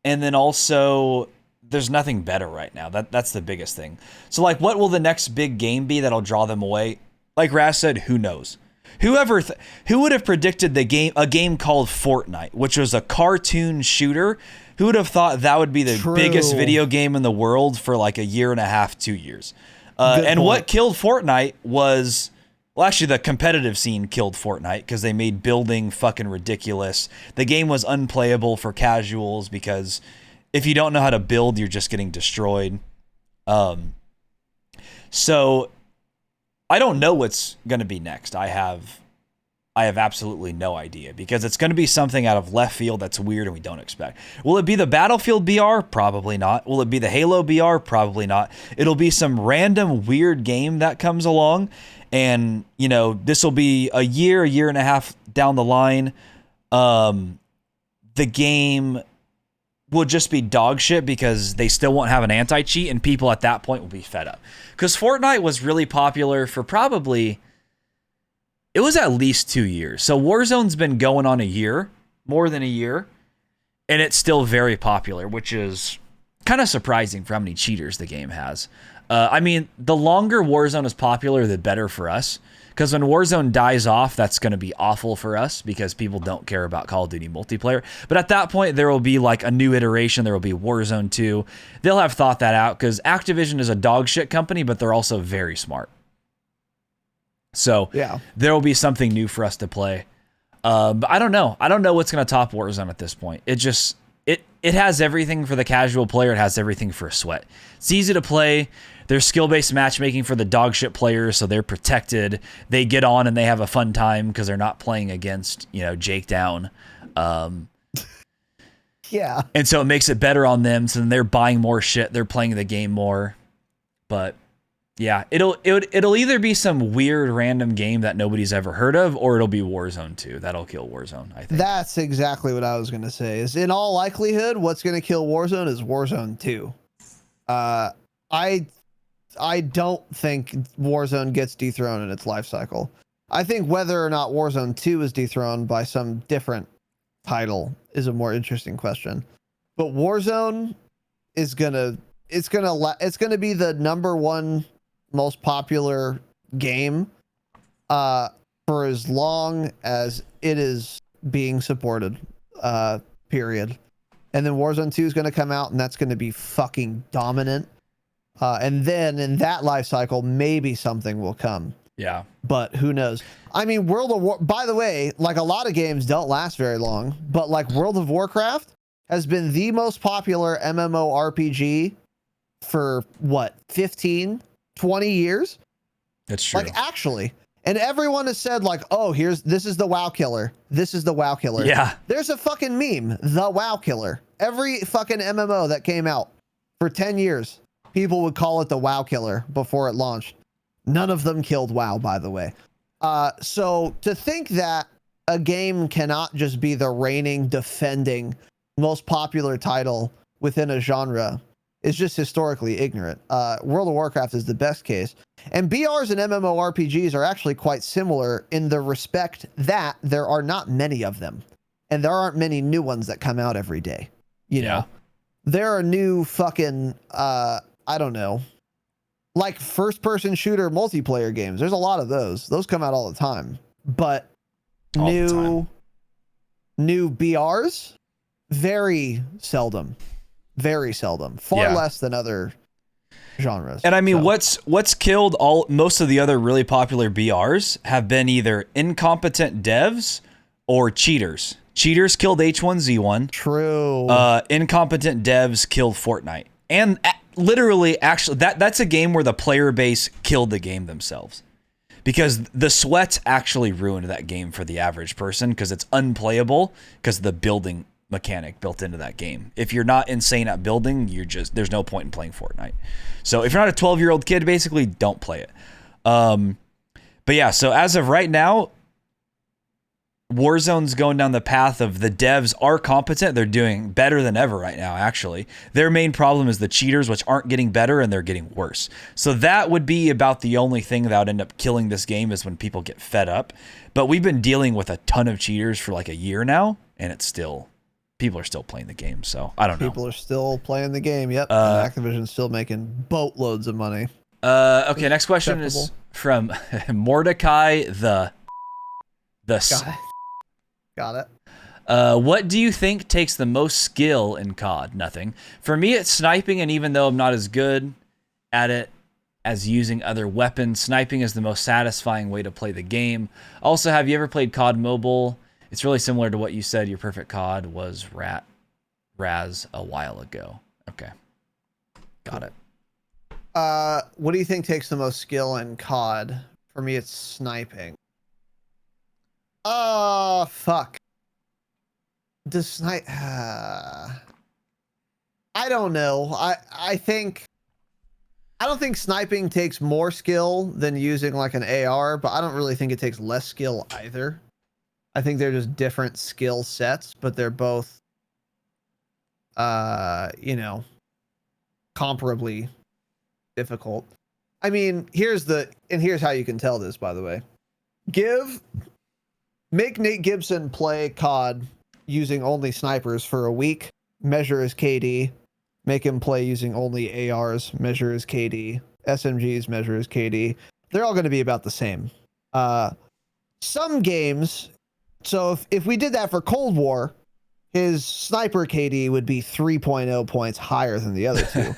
And then also, there's nothing better right now. That's the biggest thing. So, like, what will the next big game be that'll draw them away? Like Raz said, who knows? Who would have predicted a game called Fortnite, which was a cartoon shooter? Who would have thought that would be the biggest video game in the world for like a year and a half, 2 years? And what killed Fortnite was... Well, actually, the competitive scene killed Fortnite because they made building fucking ridiculous. The game was unplayable for casuals because if you don't know how to build, you're just getting destroyed. So I don't know what's going to be next. I have absolutely no idea because it's going to be something out of left field that's weird and we don't expect. Will it be the Battlefield BR? Probably not. Will it be the Halo BR? Probably not. It'll be some random weird game that comes along. And, you know, this will be a year and a half down the line. The game will just be dog shit because they still won't have an anti-cheat and people at that point will be fed up. Because Fortnite was really popular for probably, it was at least 2 years. So Warzone's been going on a year, more than a year, and it's still very popular, which is kind of surprising for how many cheaters the game has. I mean, the longer Warzone is popular, the better for us. Because when Warzone dies off, that's going to be awful for us because people don't care about Call of Duty multiplayer. But at that point, there will be like a new iteration. There will be Warzone 2. They'll have thought that out because Activision is a dog shit company, but they're also very smart. So yeah, there will be something new for us to play. But I don't know. I don't know what's going to top Warzone at this point. It has everything for the casual player. It has everything for a sweat. It's easy to play. There's skill-based matchmaking for the dog shit players, so they're protected. They get on and they have a fun time because they're not playing against, you know, Jake Down. Yeah. And so it makes it better on them. So then they're buying more shit. They're playing the game more. But yeah, it'll either be some weird random game that nobody's ever heard of, or it'll be Warzone 2. That'll kill Warzone, I think. That's exactly what I was going to say. Is in all likelihood, what's going to kill Warzone is Warzone 2. I don't think Warzone gets dethroned in its life cycle. I think whether or not Warzone 2 is dethroned by some different title is a more interesting question. But Warzone is gonna be the #1 most popular game for as long as it is being supported. Period. And then Warzone 2 is going to come out, and that's going to be fucking dominant. And then in that life cycle, maybe something will come. Yeah. But who knows? I mean, World of War, by the way, like a lot of games don't last very long, but like World of Warcraft has been the most popular MMORPG for what, 15, 20 years? That's true. Like actually. And everyone has said like, oh, this is the WoW killer. This is the WoW killer. Yeah. There's a fucking meme, the WoW killer. Every fucking MMO that came out for 10 years, people would call it the WoW killer before it launched. None of them killed WoW, by the way. So to think that a game cannot just be the reigning, defending, most popular title within a genre is just historically ignorant. World of Warcraft is the best case. And BRs and MMORPGs are actually quite similar in the respect that there are not many of them. and there aren't many new ones that come out every day. You Yeah. know, there are new fucking I don't know, like first person shooter multiplayer games. There's a lot of those. Those come out all the time. But All the time. new BRs, very seldom. Very seldom. Far Yeah. less than other genres. And I mean, So, what's killed most of the other really popular BRs have been either incompetent devs or cheaters. Cheaters killed H1Z1. true. Incompetent devs killed Fortnite. And literally, actually, that's a game where the player base killed the game themselves. Because the sweats actually ruined that game for the average person because it's unplayable because of the building mechanic built into that game. If you're not insane at building, there's no point in playing Fortnite. So if you're not a 12-year-old kid, basically don't play it. But yeah, so as of right now, Warzone's going down the path of the devs are competent. They're doing better than ever right now, actually. Their main problem is the cheaters, which aren't getting better and they're getting worse. So that would be about the only thing that would end up killing this game is when people get fed up. But we've been dealing with a ton of cheaters for like a year now, and people are still playing the game. So I don't know. People are still playing the game. Yep. And Activision's still making boatloads of money. Okay, next question is from Mordecai the Got it. what do you think takes the most skill in COD? Nothing. For me, it's sniping, and even though I'm not as good at it as using other weapons, sniping is the most satisfying way to play the game. Also, have you ever played COD Mobile? It's really similar to what you said. Your perfect COD was Raz a while ago. Okay. Got it. What do you think takes the most skill in COD? For me, it's sniping. Fuck. Does snipe? I don't know. I don't think sniping takes more skill than using like an AR, but I don't really think it takes less skill either. I think they're just different skill sets, but they're both, comparably difficult. I mean, here's how you can tell this, by the way. Make Nate Gibson play COD using only snipers for a week, measure his KD. Make him play using only ARs, measure his KD. SMGs, measure his KD. They're all going to be about the same. Some games, so if we did that for Cold War, his sniper KD would be 3.0 points higher than the other two.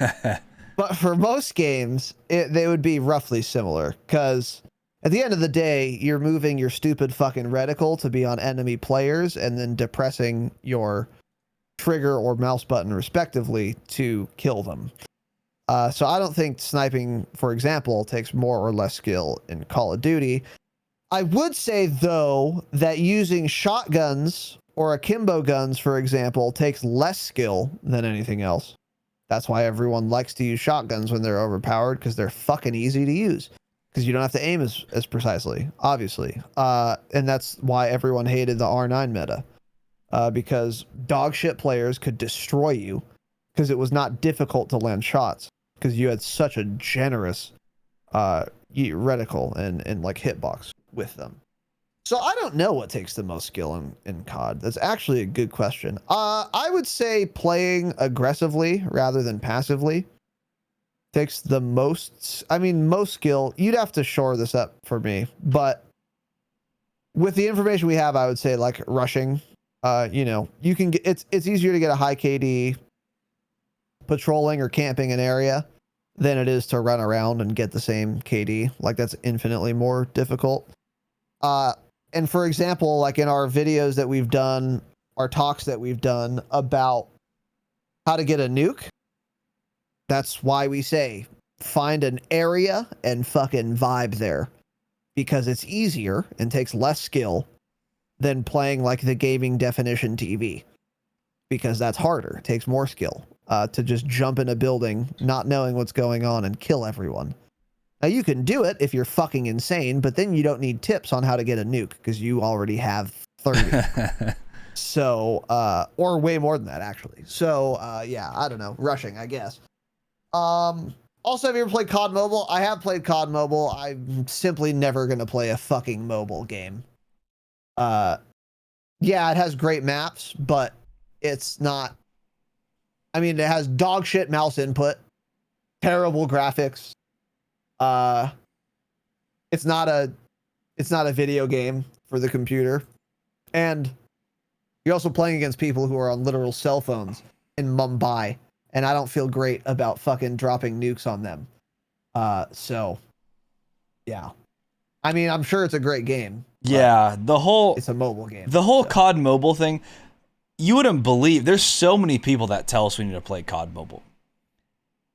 But for most games, they would be roughly similar, because at the end of the day, you're moving your stupid fucking reticle to be on enemy players and then depressing your trigger or mouse button respectively to kill them. So I don't think sniping, for example, takes more or less skill in Call of Duty. I would say, though, that using shotguns or akimbo guns, for example, takes less skill than anything else. That's why everyone likes to use shotguns when they're overpowered, because they're fucking easy to use. Because you don't have to aim as precisely, obviously. And that's why everyone hated the R9 meta. Because dog shit players could destroy you because it was not difficult to land shots because you had such a generous reticle and like hitbox with them. So I don't know what takes the most skill in COD. That's actually a good question. I would say playing aggressively rather than passively takes the most. I mean, most skill. You'd have to shore this up for me, but with the information we have, I would say like rushing. You can get it's easier to get a high KD patrolling or camping an area than it is to run around and get the same KD. Like, that's infinitely more difficult. And for example, like in our videos that we've done, our talks that we've done about how to get a nuke, that's why we say find an area and fucking vibe there, because it's easier and takes less skill than playing like the gaming definition TV, because that's harder. It takes more skill to just jump in a building not knowing what's going on and kill everyone. Now, you can do it if you're fucking insane, but then you don't need tips on how to get a nuke because you already have 30. So, or way more than that, actually. So, yeah, I don't know. Rushing, I guess. Also, have you ever played COD Mobile? I have played COD Mobile. I'm simply never going to play a fucking mobile game. yeah, it has great maps, but it's not. I mean, it has dog shit mouse input, terrible graphics. Uh, it's not a video game for the computer, and you're also playing against people who are on literal cell phones in Mumbai, and I don't feel great about fucking dropping nukes on them. So, yeah. I mean, I'm sure it's a great game. Yeah, It's a mobile game. The whole COD mobile thing, you wouldn't believe. There's so many people that tell us we need to play COD mobile.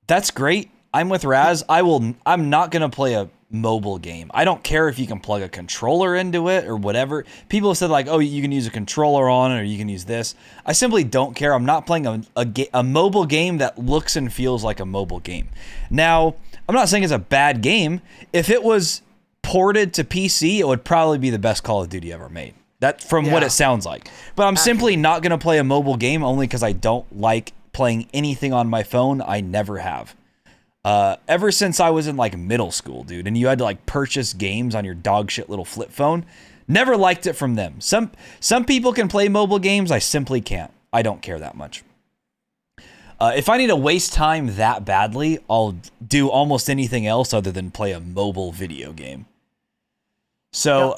That's great. I'm with Raz. I'm not gonna play a mobile game. I don't care if you can plug a controller into it or whatever. People have said like, oh, you can use a controller on it or you can use this. I simply don't care. I'm not playing a mobile game that looks and feels like a mobile game. Now, I'm not saying it's a bad game. If it was ported to PC, it would probably be the best Call of Duty ever made. That from what it sounds like. But I'm simply not going to play a mobile game only because I don't like playing anything on my phone. I never have. Ever since I was in like middle school, dude, and you had to like purchase games on your dog shit little flip phone. Never liked it from them. Some people can play mobile games. I simply can't. I don't care that much. If I need to waste time that badly, I'll do almost anything else other than play a mobile video game. So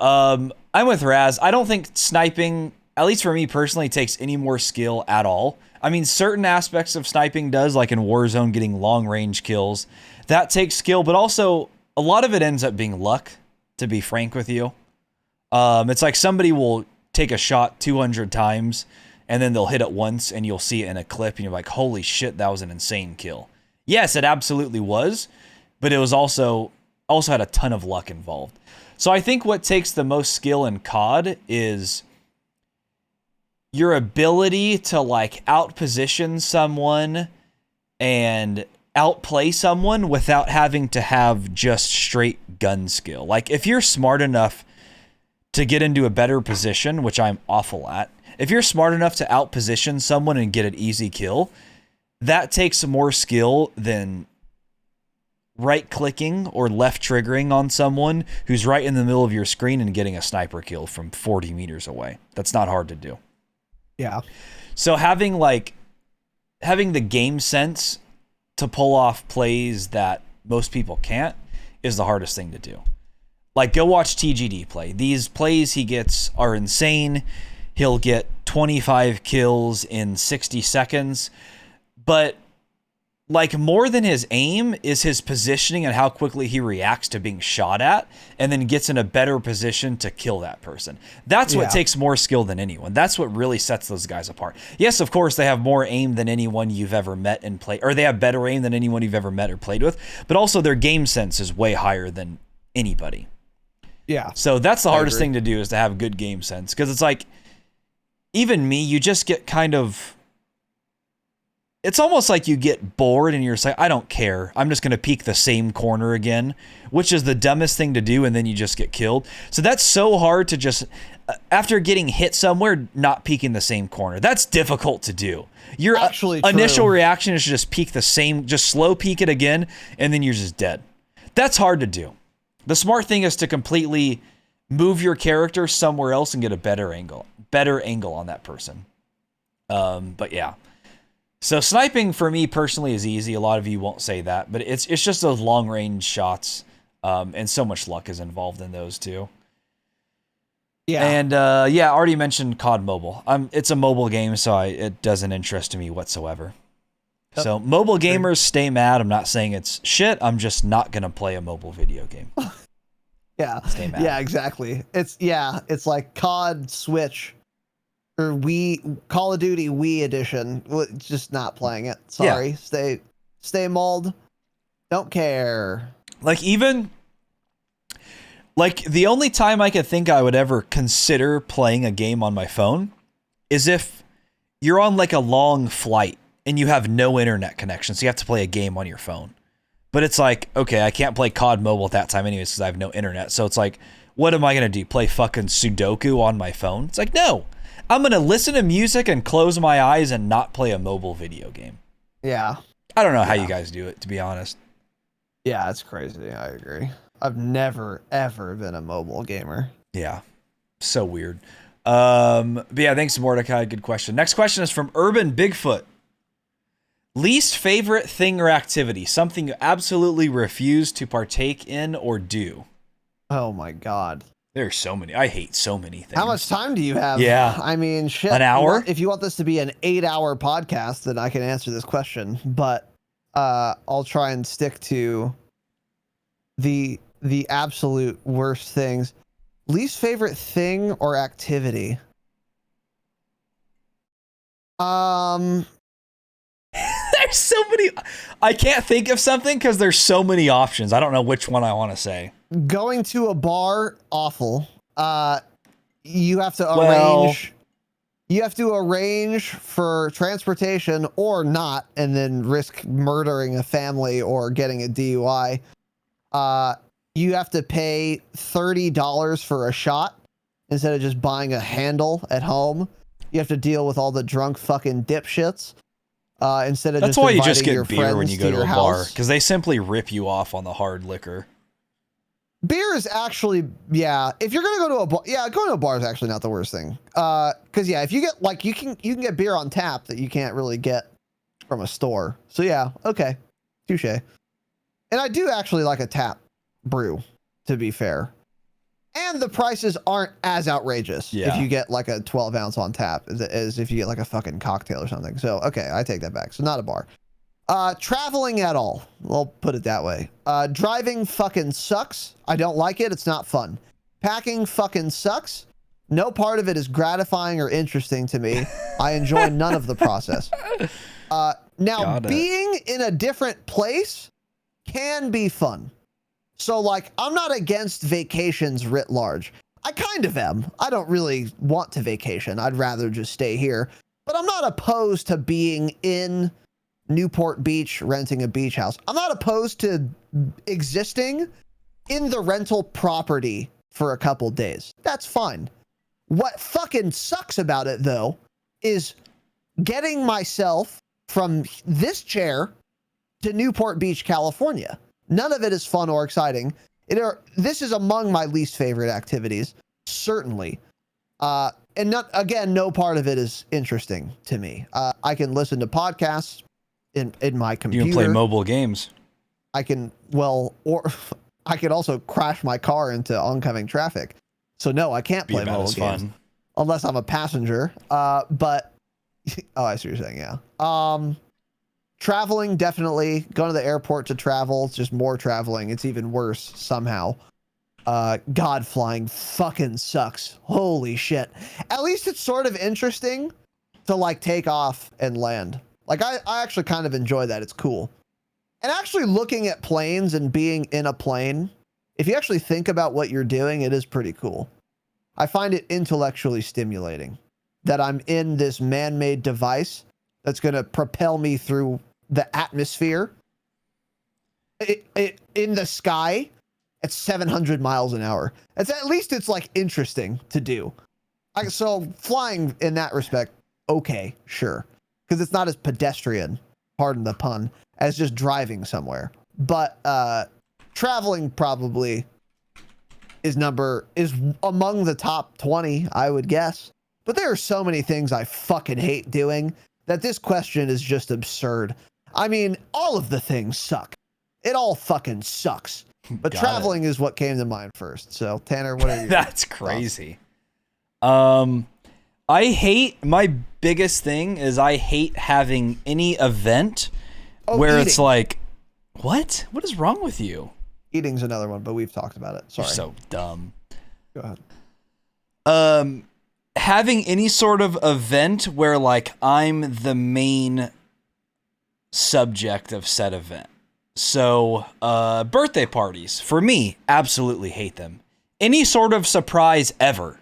I'm with Raz. I don't think sniping, at least for me personally, takes any more skill at all. I mean, certain aspects of sniping does, like in Warzone, getting long range kills. That takes skill, but also a lot of it ends up being luck, to be frank with you. It's like somebody will take a shot 200 times, and then they'll hit it once, and you'll see it in a clip, and you're like, holy shit, that was an insane kill. Yes, it absolutely was, but it was also had a ton of luck involved. So I think what takes the most skill in COD is your ability to like outposition someone and outplay someone without having to have just straight gun skill. Like if you're smart enough to get into a better position, which I'm awful at, if you're smart enough to outposition someone and get an easy kill, that takes more skill than right clicking or left triggering on someone who's right in the middle of your screen and getting a sniper kill from 40 meters away. That's not hard to do. Yeah. So having the game sense to pull off plays that most people can't is the hardest thing to do. Like go watch TGD play. These plays he gets are insane. He'll get 25 kills in 60 seconds, but like more than his aim is his positioning and how quickly he reacts to being shot at and then gets in a better position to kill that person. That's what takes more skill than anyone. That's what really sets those guys apart. Yes, of course, they have more aim than anyone you've ever met and played, or they have better aim than anyone you've ever met or played with, but also their game sense is way higher than anybody. Yeah. So that's the hardest thing to do is to have good game sense. Because it's like, even me, you just get kind of, it's almost like you get bored and you're just like, I don't care. I'm just going to peek the same corner again, which is the dumbest thing to do. And then you just get killed. So that's so hard to just, after getting hit somewhere, not peeking the same corner. That's difficult to do. Your initial reaction is to just peek the same, just slow peek it again. And then you're just dead. That's hard to do. The smart thing is to completely move your character somewhere else and get a better angle on that person. But yeah. So sniping for me personally is easy. A lot of you won't say that, but it's just those long range shots, and so much luck is involved in those too. Yeah, and I already mentioned COD Mobile. It's a mobile game, so it doesn't interest me whatsoever. Yep. So mobile gamers, stay mad. I'm not saying it's shit. I'm just not gonna play a mobile video game. Yeah, stay mad. Yeah, exactly. It's like COD Switch. Or Call of Duty Wii edition, just not playing it. Sorry, yeah. Stay mauled. Don't care. Like the only time I could think I would ever consider playing a game on my phone is if you're on like a long flight and you have no internet connection, so you have to play a game on your phone. But it's like, okay, I can't play COD Mobile at that time anyways because I have no internet. So it's like, what am I gonna do? Play fucking Sudoku on my phone? It's like, no. I'm going to listen to music and close my eyes and not play a mobile video game. Yeah. I don't know how you guys do it, to be honest. Yeah, it's crazy. I agree. I've never, ever been a mobile gamer. Yeah. So weird. But yeah, thanks, Mordecai. Good question. Next question is from Urban Bigfoot. Least favorite thing or activity, something you absolutely refuse to partake in or do. Oh my God. There's so many. I hate so many things. How much time do you have? Yeah. I mean, shit. An hour? If you want this to be an 8-hour podcast, then I can answer this question. But I'll try and stick to the absolute worst things. Least favorite thing or activity? There's so many. I can't think of something because there's so many options. I don't know which one I want to say. Going to a bar, awful. You have to arrange. You have to arrange for transportation or not, and then risk murdering a family or getting a DUI. You have to pay $30 for a shot instead of just buying a handle at home. You have to deal with all the drunk fucking dipshits. Instead of That's just why you inviting just your get beer when friends you go to a your bar, house. because they simply rip you off on the hard liquor. Beer is actually, yeah. If you're gonna go to a bar, yeah, going to a bar is actually not the worst thing. Because yeah, if you get like you can get beer on tap that you can't really get from a store. So yeah, okay, touche. And I do actually like a tap brew, to be fair. And the prices aren't as outrageous if you get like a 12 ounce on tap as if you get like a fucking cocktail or something. So, okay, I take that back. So not a bar. Traveling at all. We'll put it that way. Driving fucking sucks. I don't like it. It's not fun. Packing fucking sucks. No part of it is gratifying or interesting to me. I enjoy none of the process. Now, being in a different place can be fun. So, like, I'm not against vacations writ large. I kind of am. I don't really want to vacation. I'd rather just stay here. But I'm not opposed to being in Newport Beach, renting a beach house. I'm not opposed to existing in the rental property for a couple days. That's fine. What fucking sucks about it, though, is getting myself from this chair to Newport Beach, California. None of it is fun or exciting. This is among my least favorite activities, certainly. And not, again, no part of it is interesting to me. I can listen to podcasts in my computer. You can play mobile games. I can, well, or I could also crash my car into oncoming traffic. So no, I can't play mobile games. Fun. Unless I'm a passenger. But, oh, I see what you're saying, yeah. Traveling, definitely. Going to the airport to travel, it's just more traveling. It's even worse somehow. God, flying fucking sucks. Holy shit. At least it's sort of interesting to like take off and land. Like I actually kind of enjoy that. It's cool. And actually looking at planes and being in a plane, if you actually think about what you're doing, it is pretty cool. I find it intellectually stimulating that I'm in this man-made device that's going to propel me through the atmosphere in the sky at 700 miles an hour. It's at least it's like interesting to do. So flying in that respect, okay, sure. Because it's not as pedestrian, pardon the pun, as just driving somewhere. But traveling probably is among the top 20, I would guess. But there are so many things I fucking hate doing that this question is just absurd. I mean, all of the things suck. It all fucking sucks. But traveling is what came to mind first. So, Tanner, what are you? That's crazy. My biggest thing is I hate having any event where eating. It's like, what? What is wrong with you? Eating's another one, but we've talked about it. Sorry. You're so dumb. Go ahead. Having any sort of event where like I'm the main subject of said event. So, birthday parties for me, absolutely hate them. Any sort of surprise ever,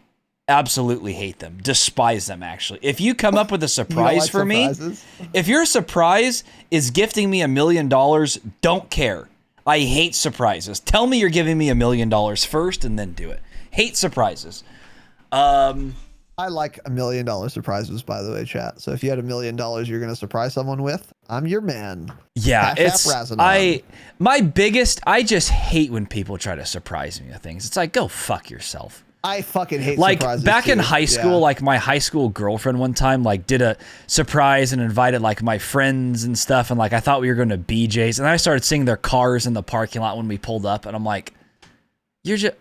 absolutely hate them. Despise them, actually. If you come up with a surprise for surprises? me, if your surprise is gifting me $1 million, don't care. I hate surprises. Tell me you're giving me $1 million first and then do it. Hate surprises. I like $1 million surprises, by the way, chat. So if you had $1 million you're going to surprise someone with, I'm your man. Yeah, I just hate when people try to surprise me with things. It's like, go fuck yourself. I fucking hate like surprises back in too. high school, Yeah. like my high school girlfriend one time like did a surprise and invited like my friends and stuff, and like I thought we were going to BJ's, and I started seeing their cars in the parking lot when we pulled up, and I'm like,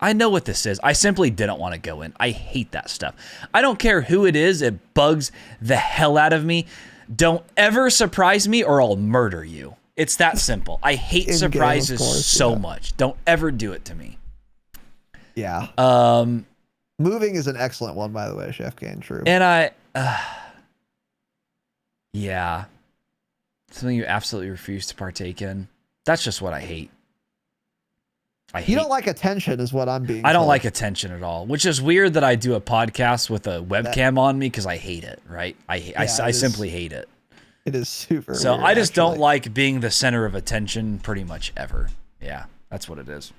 I know what this is. I simply didn't want to go in. I hate that stuff. I don't care who it is. It bugs the hell out of me. Don't ever surprise me or I'll murder you. It's that simple. I hate In-game, surprises of course, so yeah. much. Don't ever do it to me. Yeah. Moving is an excellent one, by the way, Chef Kane. True. And yeah. Something you absolutely refuse to partake in. That's just what I hate. You don't like attention is what I'm being I don't told. like attention at all, which is weird that I do a podcast with a webcam on me because I hate it, right? I simply hate it. It is super So weird, I just don't actually. like being the center of attention pretty much ever. Yeah, that's what it is.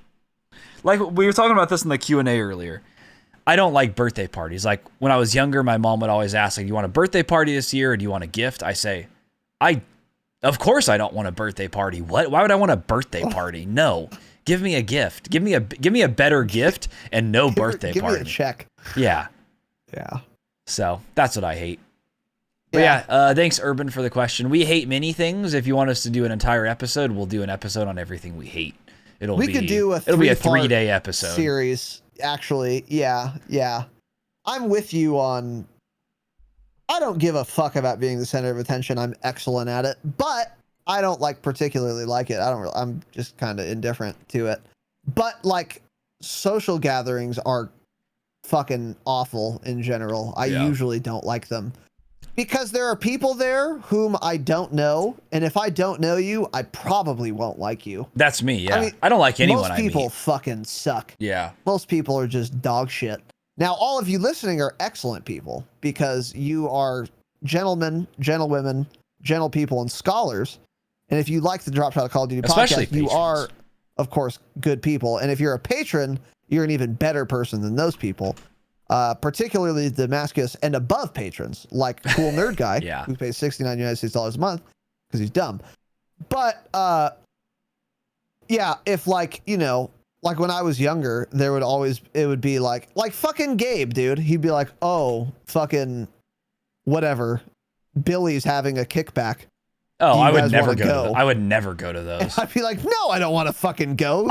Like we were talking about this in the Q&A earlier. I don't like birthday parties. Like when I was younger, my mom would always ask, like, "You want a birthday party this year or do you want a gift?" I say, of course I don't want a birthday party. What? Why would I want a birthday party? No. Give me a gift. Give me a better gift and no birthday give party. me a check. Yeah. Yeah. So that's what I hate. But yeah, thanks Urban for the question. We hate many things. If you want us to do an entire episode, we'll do an episode on everything we hate. It'll be a 3-day episode series. Actually, yeah. I'm with you on. I don't give a fuck about being the center of attention. I'm excellent at it, but I don't particularly like it. I'm just kind of indifferent to it. But like social gatherings are fucking awful in general. I usually don't like them because there are people there whom I don't know, and if I don't know you, I probably won't like you. That's me. Yeah, I mean, I don't like anyone. Most people fucking suck. Yeah. Most people are just dog shit. Now, all of you listening are excellent people because you are gentlemen, gentlewomen, gentle people, and scholars. And if you like the Dropshot Call of Duty Especially podcast, you patrons. are, of course, good people. And if you're a patron, you're an even better person than those people. Particularly the Damascus and above patrons, like Cool Nerd Guy, Yeah. who pays $69 United States dollars a month because he's dumb. But yeah, if like when I was younger, it would be like fucking Gabe, dude. He'd be like, "Oh, fucking whatever. Billy's having a kickback." Oh, I would guys never wanna go. go? I would never go to those. I'd be like, "No, I don't want to fucking go.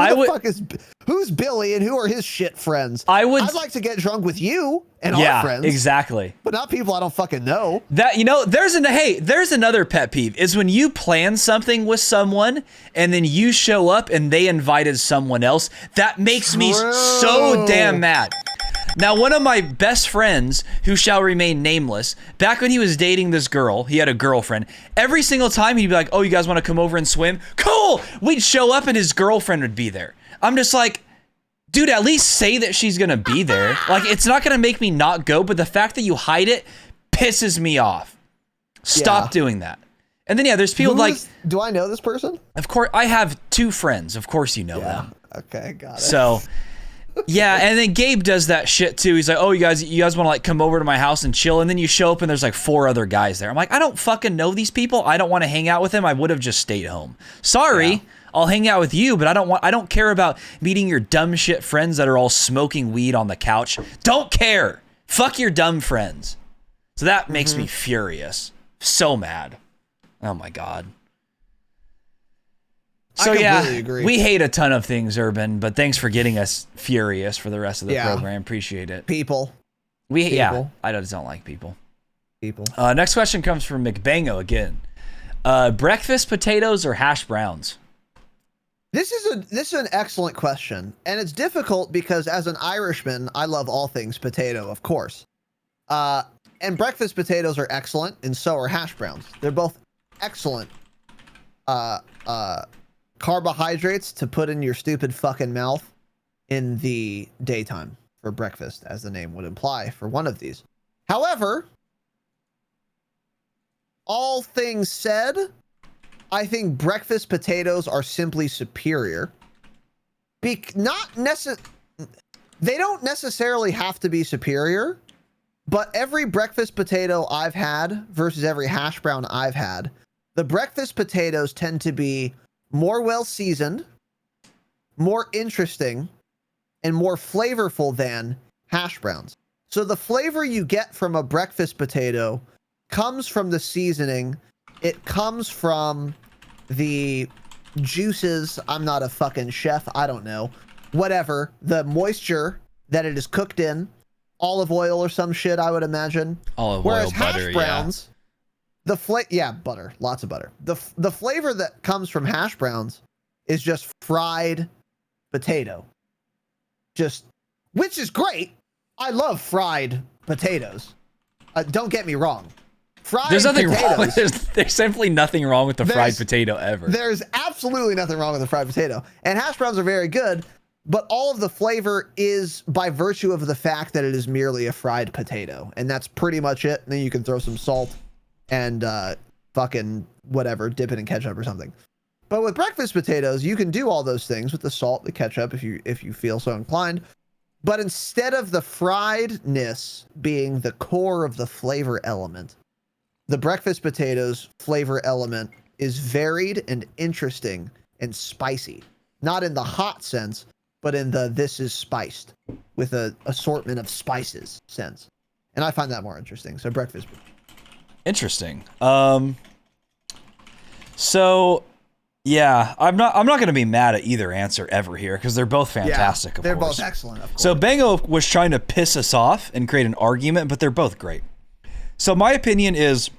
Who's Billy and who are his shit friends? I'd like to get drunk with you and our friends. Exactly. But not people I don't fucking know." That there's another pet peeve is when you plan something with someone and then you show up and they invited someone else. That makes me so damn mad. Now, one of my best friends, who shall remain nameless, back when he was dating this girl, he had a girlfriend. Every single time he'd be like, "Oh, you guys want to come over and swim?" Cool. We'd show up and his girlfriend would be there. I'm just like, dude, at least say that she's gonna be there. Like, it's not gonna make me not go, but the fact that you hide it pisses me off. Stop doing that. And then there's people do I know this person? Of course, I have 2 friends. Of course you know them. Okay, got it. So, yeah, and then Gabe does that shit too. He's like, "Oh, you guys want to come over to my house and chill?" And then you show up and there's 4 other guys there. I'm like, I don't fucking know these people. I don't want to hang out with them. I would have just stayed home. Sorry. Yeah. I'll hang out with you, but I don't care about meeting your dumb shit friends that are all smoking weed on the couch. Don't care. Fuck your dumb friends. So that makes me furious. So mad. Oh my God. So agree. We hate a ton of things, Urban, but thanks for getting us furious for the rest of the program. Appreciate it. People. I just don't like people. People. Next question comes from McBango again. Breakfast potatoes or hash browns? This is an excellent question, and it's difficult because as an Irishman, I love all things potato, of course. And breakfast potatoes are excellent, and so are hash browns. They're both excellent carbohydrates to put in your stupid fucking mouth in the daytime for breakfast, as the name would imply for one of these. However, all things said, I think breakfast potatoes are simply superior. They don't necessarily have to be superior, but every breakfast potato I've had versus every hash brown I've had, the breakfast potatoes tend to be more well seasoned, more interesting, and more flavorful than hash browns. So the flavor you get from a breakfast potato comes from the seasoning. It comes from the juices. I'm not a fucking chef. I don't know. Whatever. The moisture that it is cooked in. Olive oil or some shit, I would imagine. Olive Whereas oil, butter, hash browns, butter, lots of butter. The flavor that comes from hash browns is just fried potato. Which is great. I love fried potatoes. Don't get me wrong. There's nothing potatoes, wrong. There's simply nothing wrong with the fried potato ever. There's absolutely nothing wrong with the fried potato. And hash browns are very good, but all of the flavor is by virtue of the fact that it is merely a fried potato. And that's pretty much it. And then you can throw some salt and fucking whatever, dip it in ketchup or something. But with breakfast potatoes, you can do all those things with the salt, the ketchup, if you feel so inclined. But instead of the friedness being the core of the flavor element, the breakfast potatoes flavor element is varied and interesting and spicy. Not in the hot sense, but in the this is spiced with an assortment of spices sense. And I find that more interesting. So breakfast. Interesting. So yeah, I'm not going to be mad at either answer ever here because they're both fantastic. They're both excellent. Of course. So Bango was trying to piss us off and create an argument, but they're both great. So my opinion is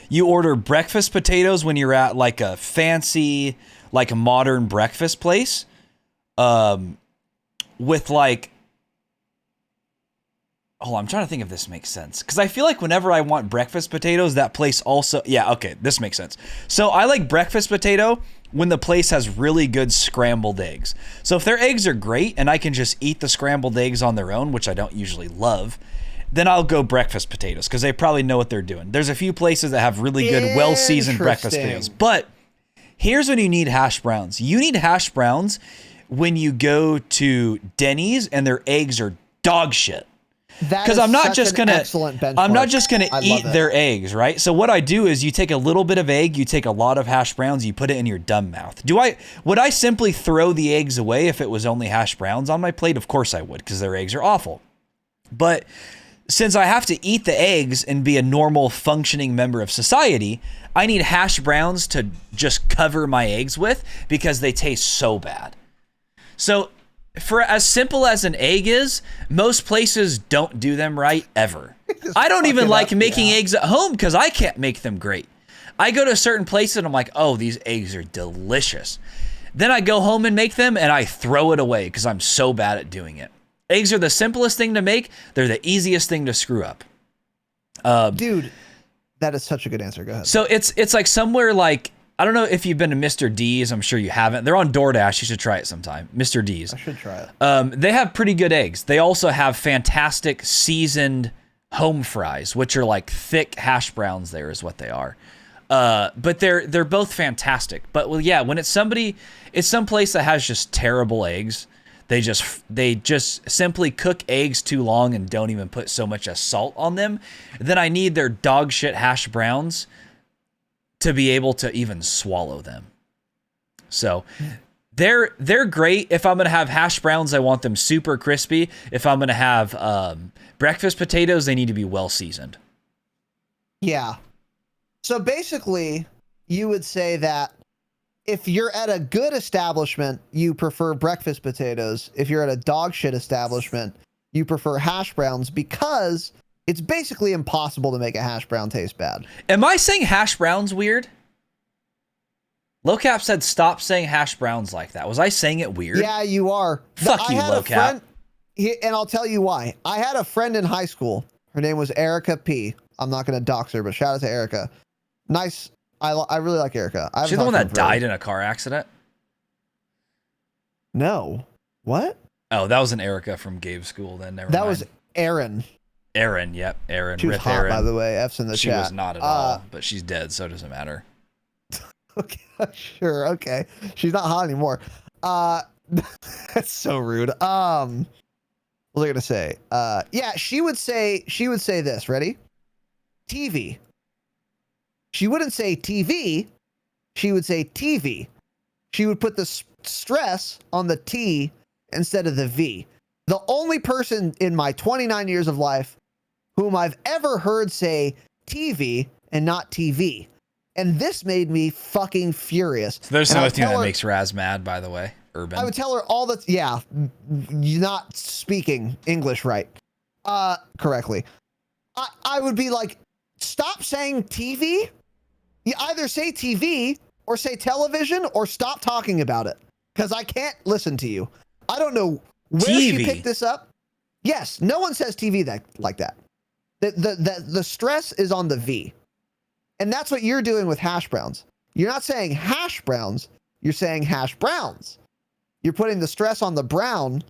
you order breakfast potatoes when you're at like a fancy, like a modern breakfast place, with like, I'm trying to think if this makes sense. Because I feel like whenever I want breakfast potatoes, that place also... Yeah, okay, this makes sense. So I like breakfast potato when the place has really good scrambled eggs. So if their eggs are great and I can just eat the scrambled eggs on their own, which I don't usually love, then I'll go breakfast potatoes because they probably know what they're doing. There's a few places that have really good, well-seasoned breakfast potatoes. But here's when you need hash browns. You need hash browns when you go to Denny's and their eggs are dog shit. Because I'm not just gonna eat their eggs, right? So what I do is you take a little bit of egg, you take a lot of hash browns, you put it in your dumb mouth. Would I simply throw the eggs away if it was only hash browns on my plate? Of course I would, because their eggs are awful. But since I have to eat the eggs and be a normal functioning member of society, I need hash browns to just cover my eggs with because they taste so bad. So for as simple as an egg is, most places don't do them right ever. I don't even like making eggs at home because I can't make them great. I go to a certain place and I'm like, oh, these eggs are delicious. Then I go home and make them and I throw it away because I'm so bad at doing it. Eggs are the simplest thing to make. They're the easiest thing to screw up. Dude, that is such a good answer. Go ahead. So it's like somewhere like, I don't know if you've been to Mr. D's. I'm sure you haven't. They're on DoorDash. You should try it sometime. Mr. D's. I should try it. They have pretty good eggs. They also have fantastic seasoned home fries, which are like thick hash browns. There is what they are. But they're both fantastic. But well, yeah, when it's some place that has just terrible eggs. They just simply cook eggs too long and don't even put so much as salt on them. Then I need their dog shit hash browns to be able to even swallow them. So they're great. If I'm going to have hash browns, I want them super crispy. If I'm going to have breakfast potatoes, they need to be well seasoned. Yeah. So basically, you would say that if you're at a good establishment, you prefer breakfast potatoes. If you're at a dog shit establishment, you prefer hash browns because it's basically impossible to make a hash brown taste bad. Am I saying hash browns weird? Locap said stop saying hash browns like that. Was I saying it weird? Yeah, you are. Fuck you, Locap. And I'll tell you why. I had a friend in high school. Her name was Erica P. I'm not going to dox her, but shout out to Erica. Nice. I really like Erica. She's the one that died in a car accident? No. What? Oh, that was an Erica from Gabe's school then. Never mind. That was Erin. Erin, yep. Erin. She was hot, Erin. by the way. F's in the she chat. She was not at all, but she's dead, so it doesn't matter. Okay, sure. Okay. She's not hot anymore. That's so rude. What was I going to say? Yeah, she would say this. Ready? TV. She wouldn't say TV. She would say TV. She would put the stress on the T instead of the V. The only person in my 29 years of life whom I've ever heard say TV and not TV. And this made me fucking furious. So there's And another I'd thing tell that her- makes Raz mad, by the way. Urban. I would tell her all the you're not speaking English right, correctly. I would be like, stop saying TV. You either say TV or say television or stop talking about it, because I can't listen to you. I don't know where TV. she picked this up. Yes, no one says TV like that. The stress is on the V, and that's what you're doing with hash browns. You're not saying hash browns. You're saying hash browns. You're putting the stress on the brown,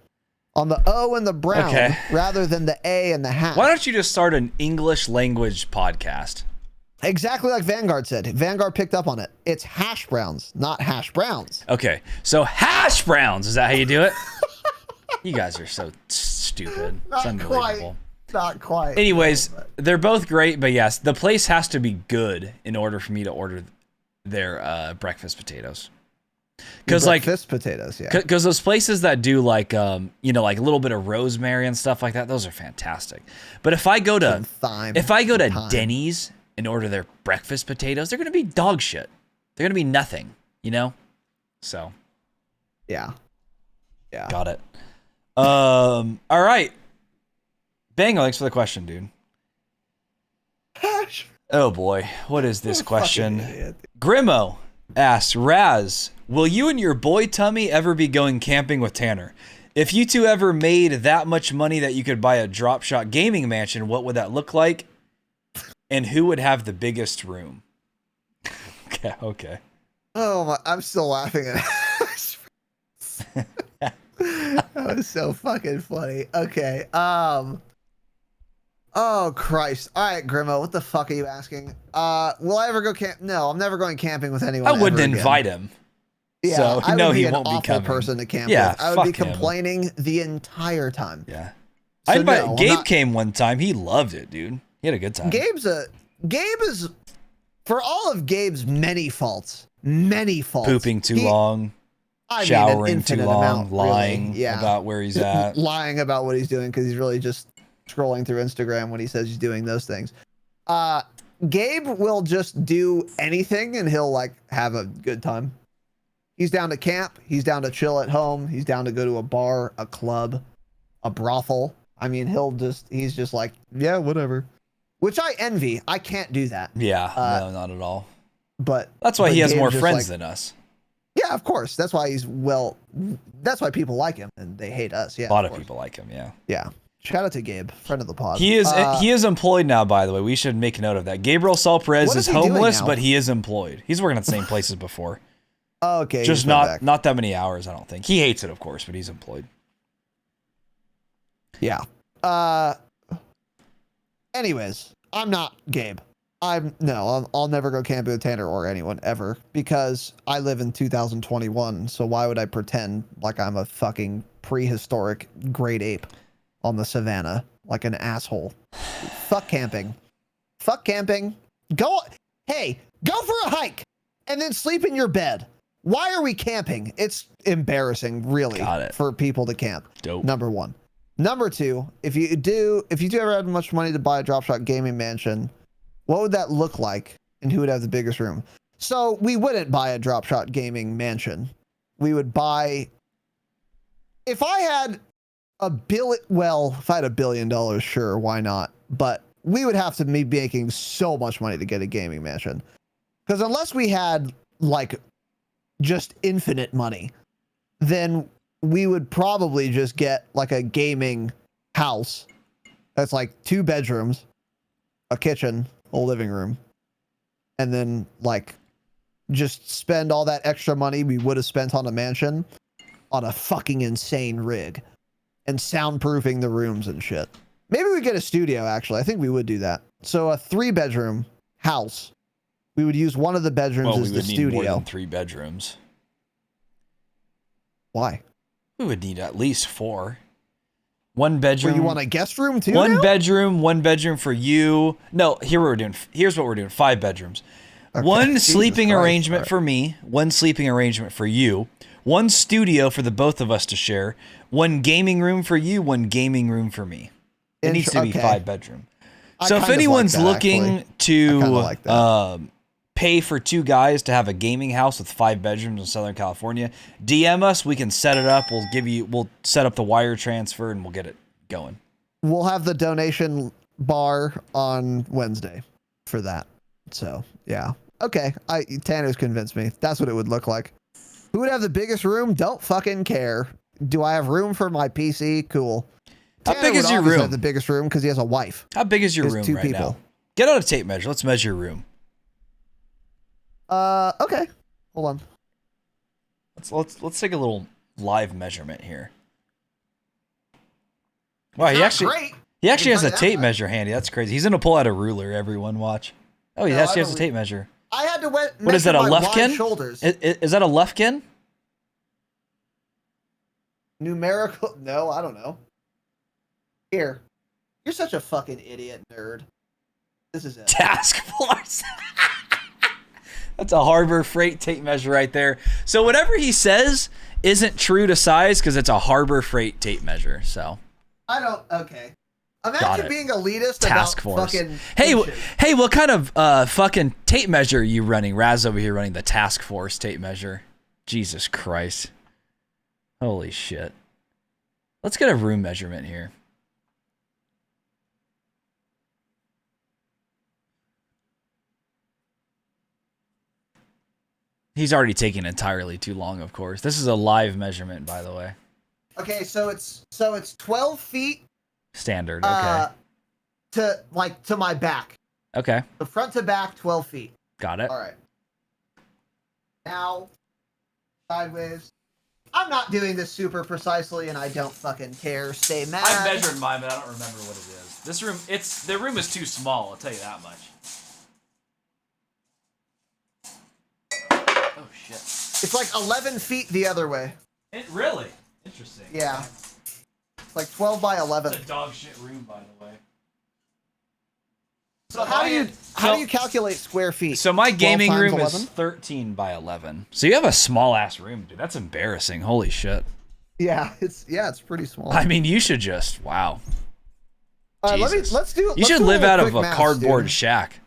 on the O and the brown, Okay. rather than the A and the hash. Why don't you just start an English language podcast? Exactly like Vanguard said. Vanguard picked up on it. It's hash browns, not hash browns. Okay, so hash browns. Is that how you do it? You guys are so stupid. It's unbelievable. Not quite. Anyways, they're both great, but yes, the place has to be good in order for me to order their breakfast potatoes. Because like breakfast potatoes, yeah. Because those places that do like like a little bit of rosemary and stuff like that, those are fantastic. But if I go to Thyme. Denny's and order their breakfast potatoes, they're gonna be dog shit. They're gonna be nothing, So Yeah. Yeah. got it. All right. Banger, thanks for the question, dude. Hash. Oh boy, what is this What a question? fucking idiot. Grimo asks, Raz, will you and your boy Tummy ever be going camping with Tanner? If you two ever made that much money that you could buy a Dropshot gaming mansion, what would that look like? And who would have the biggest room? Okay. Oh my! I'm still laughing at it. That was so fucking funny. Okay. Oh Christ! All right, Grimo, what the fuck are you asking? Will I ever go camp? No, I'm never going camping with anyone. I wouldn't ever again. invite him. Yeah, So, I would no, be he an won't be awful coming. person to camp Yeah, with. I would be fuck him. complaining the entire time. Yeah. So Gabe no, came one time. He loved it, dude. He had a good time. Gabe is, for all of Gabe's many faults. Pooping too long, I mean, an showering too infinite long, amount, really. lying Yeah. about where he's at. Lying about what he's doing because he's really just scrolling through Instagram when he says he's doing those things. Gabe will just do anything and he'll like have a good time. He's down to camp. He's down to chill at home. He's down to go to a bar, a club, a brothel. I mean, he's just like, yeah, whatever. Which I envy. I can't do that. Yeah, no, not at all. But That's why he has Gabe's more just friends like, than us. yeah, of course. That's why that's why people like him and they hate us. Yeah. A lot of course. people like him, yeah. Yeah. Shout out to Gabe, friend of the pod. He is employed now, by the way. We should make note of that. Gabriel Salprez What is is he doing homeless, now? but he is employed. He's working at the same places before. Okay. Just he's going back. not that many hours, I don't think. He hates it, of course, but he's employed. Yeah. Anyways, I'm not Gabe. I'll never go camping with Tanner or anyone ever because I live in 2021. So why would I pretend like I'm a fucking prehistoric great ape on the savannah like an asshole? Fuck camping. Fuck camping. Go for a hike and then sleep in your bed. Why are we camping? It's embarrassing, really, Got it. for people to camp. Dope. Number one. Number two, if you do ever have much money to buy a Dropshot gaming mansion, what would that look like and who would have the biggest room? So we wouldn't buy a Dropshot gaming mansion. We would buy, if I had $1 billion, sure, why not? But we would have to be making so much money to get a gaming mansion. Because unless we had like just infinite money, then we would probably just get like a gaming house that's like 2 bedrooms, a kitchen, a living room, and then like just spend all that extra money we would have spent on a mansion on a fucking insane rig and soundproofing the rooms and shit. Maybe we get a studio, actually. I think we would do that. So a 3-bedroom house. We would use one of the bedrooms Well, we as the would need more studio. than 3 bedrooms. Why? We would need at least 4. 1 bedroom. Well, you want a guest room too? One now? bedroom, 1 bedroom for you. No, here's what we're doing. 5 bedrooms. Okay. One Jesus sleeping Christ. arrangement All right. for me, 1 sleeping arrangement for you, one studio for the both of us to share, one gaming room for you, one gaming room for me. It needs to be 5-bedroom. So if anyone's looking to pay for 2 guys to have a gaming house with 5 bedrooms in Southern California, DM us. We can set it up. We'll set up the wire transfer and we'll get it going. We'll have the donation bar on Wednesday for that. So yeah. Okay. Tanner's convinced me. That's what it would look like. Who would have the biggest room? Don't fucking care. Do I have room for my PC? Cool. How Tanner big is your room? Have the biggest room because he has a wife. How big is your room 2 right people. now? Get out a tape measure. Let's measure your room. Okay. Hold on. Let's take a little live measurement here. Wow, he actually has a tape measure handy. That's crazy. He's gonna pull out a ruler. Everyone watch. Oh, he actually has a tape measure. I had to what is that? A Lufkin? Shoulders. Is that a Lufkin? Numerical? No, I don't know. Here, you're such a fucking idiot nerd. This is it. Task Force. That's a Harbor Freight tape measure right there. So whatever he says isn't true to size because it's a Harbor Freight tape measure. So I don't. Okay. Imagine being elitist Task about Force. fucking. Hey, what kind of fucking tape measure are you running? Raz over here running the Task Force tape measure. Jesus Christ. Holy shit. Let's get a room measurement here. He's already taking entirely too long, of course. This is a live measurement, by the way. Okay, so it's 12 feet. Standard. Okay. To my back. Okay. The front to back, 12 feet. Got it. All right. Now, sideways. I'm not doing this super precisely, and I don't fucking care. Stay mad. I measured mine, but I don't remember what it is. This room, the room is too small. I'll tell you that much. Oh shit. It's like 11 feet the other way. It really? Interesting. Yeah. It's like 12 by 11. It's a dog shit room, by the way. So how do you calculate square feet? So my gaming 12 times room 11? is 13 by 11. So you have a small ass room, dude. That's embarrassing. Holy shit. Yeah, it's pretty small. I mean, you should just wow. All right, let's do. You should live out of a math, cardboard dude. shack.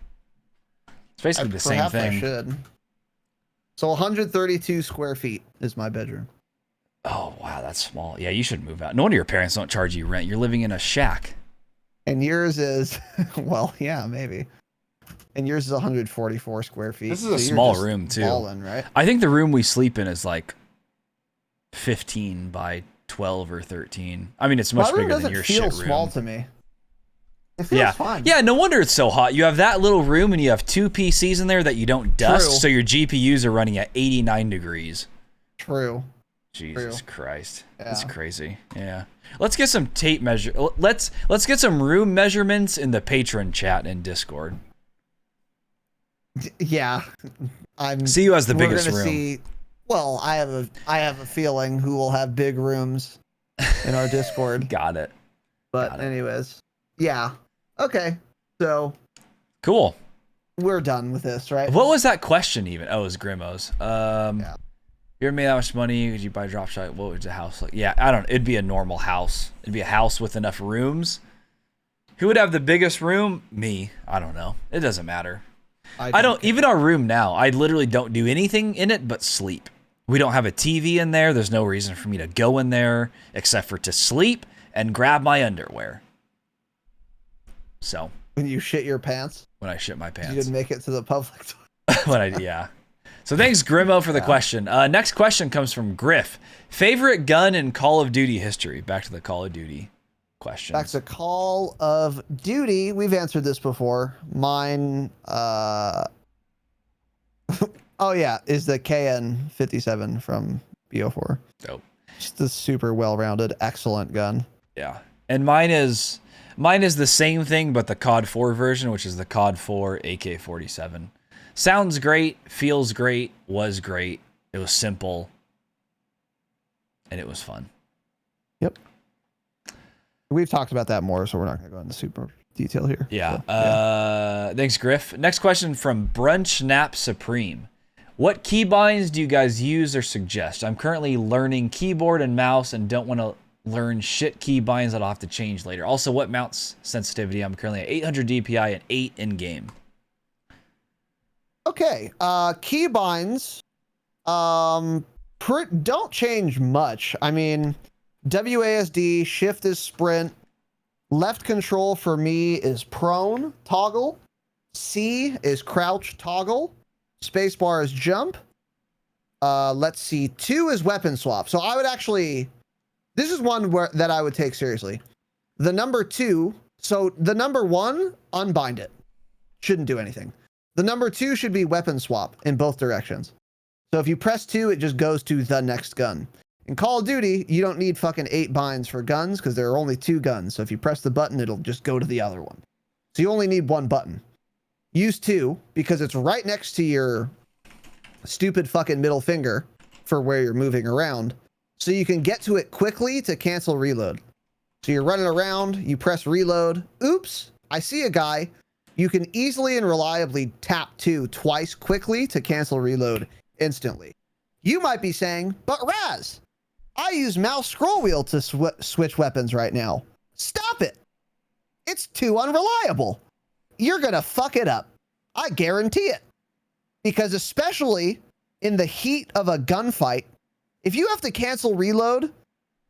It's basically the same thing. I should. So 132 square feet is my bedroom. Oh wow, that's small. Yeah, you should move out. No wonder your parents don't charge you rent. You're living in a shack. And yours is, well, yeah, maybe. And yours is 144 square feet. This is a small room too. Balling, right? I think the room we sleep in is like 15 by 12 or 13. I mean, it's much bigger than your shit room. It feels small to me. It feels fine. Yeah, no wonder it's so hot. You have that little room and you have 2 PCs in there that you don't dust, so your GPUs are running at 89 degrees. True. Jesus Christ. Yeah. That's crazy. Yeah. Let's get some tape measure. Let's get some room measurements in the patron chat in Discord. Yeah. See who has the biggest room. Well, I have a feeling who will have big rooms in our Discord. Got it. But anyways, yeah. Okay. So cool. We're done with this, right? What was that question even? Oh, it was Grimmo's. Yeah. You ever made that much money? Would you buy a Dropshot? What would the house like? Yeah, I don't know. It'd be a normal house. It'd be a house with enough rooms. Who would have the biggest room? Me. I don't know. It doesn't matter. I don't even our room now. I literally don't do anything in it but sleep. We don't have a TV in there. There's no reason for me to go in there except for to sleep and grab my underwear. So when you shit your pants? When I shit my pants. You didn't make it to the public. Yeah. So thanks, Grimmo, for the question. Next question comes from Griff. Favorite gun in Call of Duty history? Back to the Call of Duty question. Back to Call of Duty. We've answered this before. Mine, oh yeah, is the KN-57 from BO4. Dope. Just a super well-rounded, excellent gun. Yeah. And mine is the same thing, but the COD 4 version, which is the COD 4 AK-47. Sounds great, feels great, was great. It was simple, and it was fun. Yep. We've talked about that more, so we're not going to go into super detail here. Yeah. So, Thanks, Griff. Next question from Brunch Nap Supreme. What keybinds do you guys use or suggest? I'm currently learning keyboard and mouse and don't want to learn shit keybinds that I'll have to change later. Also, what mouse sensitivity? I'm currently at 800 DPI and 8 in game. Okay, keybinds don't change much. I mean, WASD, shift is sprint, left control for me is prone toggle, C is crouch toggle, spacebar is jump. Let's see, 2 is weapon swap. So I would actually, this is one that I would take seriously. The number 2, so the number 1, unbind it. Shouldn't do anything. The number 2 should be weapon swap in both directions. So if you press 2, it just goes to the next gun. In Call of Duty, you don't need fucking 8 binds for guns because there are only 2 guns. So if you press the button, it'll just go to the other one. So you only need 1 button. Use 2 because it's right next to your stupid fucking middle finger for where you're moving around. So you can get to it quickly to cancel reload. So you're running around, you press reload. Oops, I see a guy. You can easily and reliably tap 2 twice quickly to cancel reload instantly. You might be saying, but Raz, I use mouse scroll wheel to switch weapons right now. Stop it. It's too unreliable. You're going to fuck it up. I guarantee it. Because especially in the heat of a gunfight, if you have to cancel reload,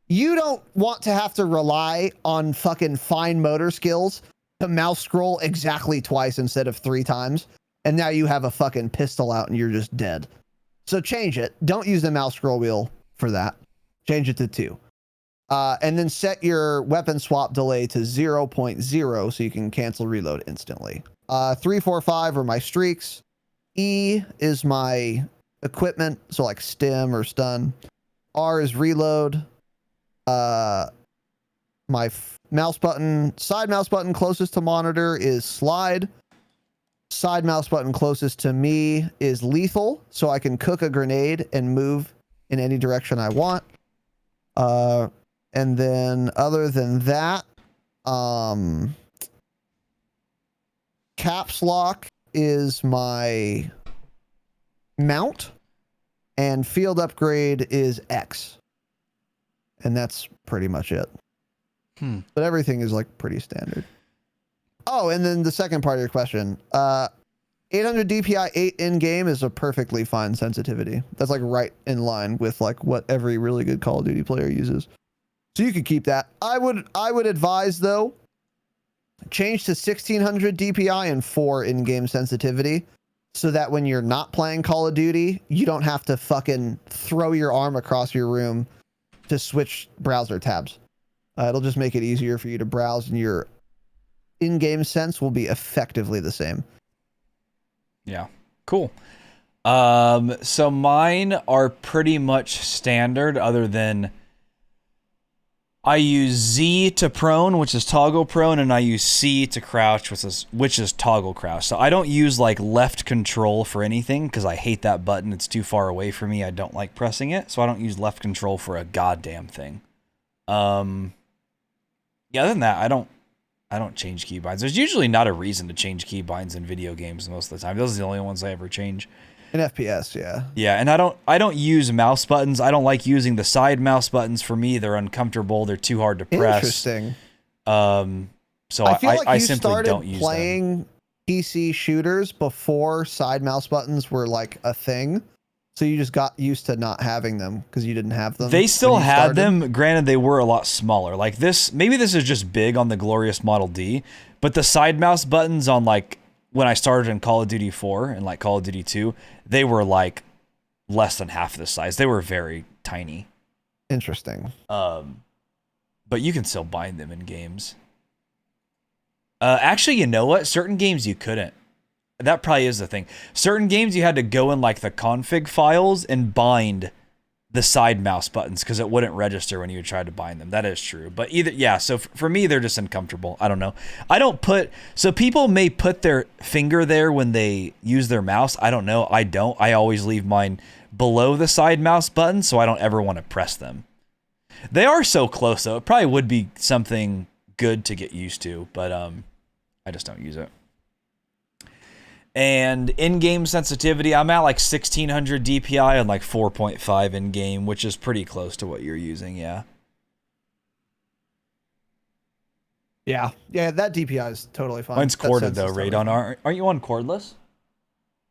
you don't want to have to rely on fucking fine motor skills to mouse scroll exactly twice instead of 3 times. And now you have a fucking pistol out and you're just dead. So change it. Don't use the mouse scroll wheel for that. Change it to 2. And then set your weapon swap delay to 0.0 so you can cancel reload instantly. 3, 4, 5 are my streaks. E is my equipment, so like stim or stun. R is reload. My mouse button, side mouse button closest to monitor is slide. Side mouse button closest to me is lethal, so I can cook a grenade and move in any direction I want. And then other than that, caps lock is my mount, and field upgrade is X. And that's pretty much it. But everything is like pretty standard. Oh, and then the second part of your question, 800 DPI 8 in game is a perfectly fine sensitivity. That's like right in line with like what every really good Call of Duty player uses. So you could keep that. I would advise though, change to 1600 DPI and 4 in-game sensitivity so that when you're not playing Call of Duty, you don't have to fucking throw your arm across your room to switch browser tabs. It'll just make it easier for you to browse, and your in-game sense will be effectively the same. Yeah, cool. So mine are pretty much standard, other than I use Z to prone, which is toggle prone, and I use C to crouch, which is toggle crouch. So I don't use like left control for anything because I hate that button. It's too far away from me. I don't like pressing it, so I don't use left control for a goddamn thing. Yeah, other than that, I don't change keybinds. There's usually not a reason to change keybinds in video games most of the time. Those are the only ones I ever change. In FPS, yeah. Yeah, and I don't use mouse buttons. I don't like using the side mouse buttons. For me, they're uncomfortable. They're too hard to press. Interesting. So I feel like I you simply started don't use playing them. PC shooters before side mouse buttons were like a thing. So you just got used to not having them because you didn't have them. They still had them. Granted, they were a lot smaller. Like this, maybe this is just big on the glorious Model D, but the side mouse buttons on like when I started in Call of Duty 4 and like Call of Duty 2, they were like less than half the size. They were very tiny. Interesting. But you can still bind them in games. Actually, you know what? Certain games you couldn't. That probably is the thing. Certain games you had to go in like the config files and bind the side mouse buttons because it wouldn't register when you tried to bind them. That is true. But either, yeah, so for me, they're just uncomfortable. I don't know. So people may put their finger there when they use their mouse. I don't know. I don't. I always leave mine below the side mouse button so I don't ever want to press them. They are so close though. It probably would be something good to get used to, but I just don't use it. And in-game sensitivity, I'm at like 1600 DPI and like 4.5 in-game, which is pretty close to what you're using, yeah. Yeah, that DPI is totally fine. Mine's That corded sense though, is totally Radon. fine. Aren't you on cordless?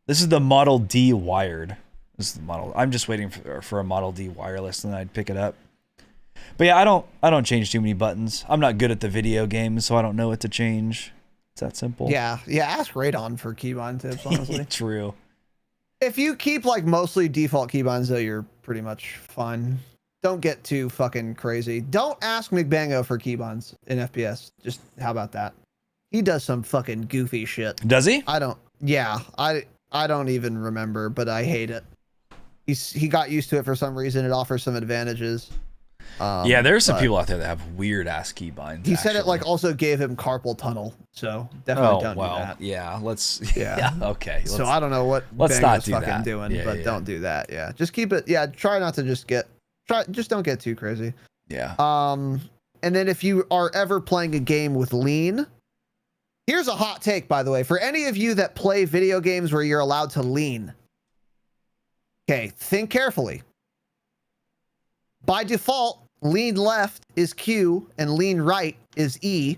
This is the Model D wired. This is the model. I'm just waiting for a Model D wireless, and then I'd pick it up. But yeah, I don't change too many buttons. I'm not good at the video games, so I don't know what to change. It's that simple. Yeah. Ask Radon for keybind tips, honestly. True. If you keep like mostly default keybinds, though, you're pretty much fine. Don't get too fucking crazy. Don't ask McBango for keybinds in FPS. Just how about that? He does some fucking goofy shit. Does he? I don't. Yeah, I don't even remember, but I hate it. He got used to it for some reason. It offers some advantages. Yeah, there's some people out there that have weird ass keybinds. He said it like also gave him carpal tunnel, so definitely don't do that. Yeah, let's. Yeah. Okay. So I don't know what let's not Bango's do fucking that. doing, Yeah, but yeah. don't do that. Yeah, just keep it. Yeah, try not to just don't get too crazy. Yeah. And then if you are ever playing a game with lean, here's a hot take, by the way, for any of you that play video games where you're allowed to lean. Okay, think carefully. By default, lean left is Q and lean right is E.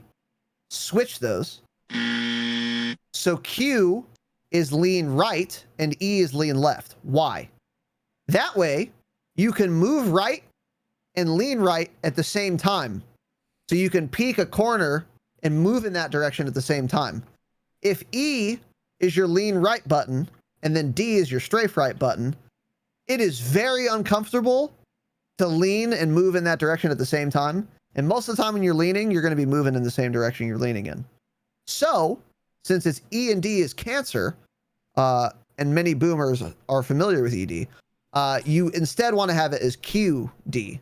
Switch those. So Q is lean right and E is lean left. Why? That way, you can move right and lean right at the same time. So you can peek a corner and move in that direction at the same time. If E is your lean right button and then D is your strafe right button, it is very uncomfortable to lean and move in that direction at the same time. And most of the time when you're leaning, you're going to be moving in the same direction you're leaning in. So, since it's E and D is cancer, and many boomers are familiar with ED, you instead want to have it as QD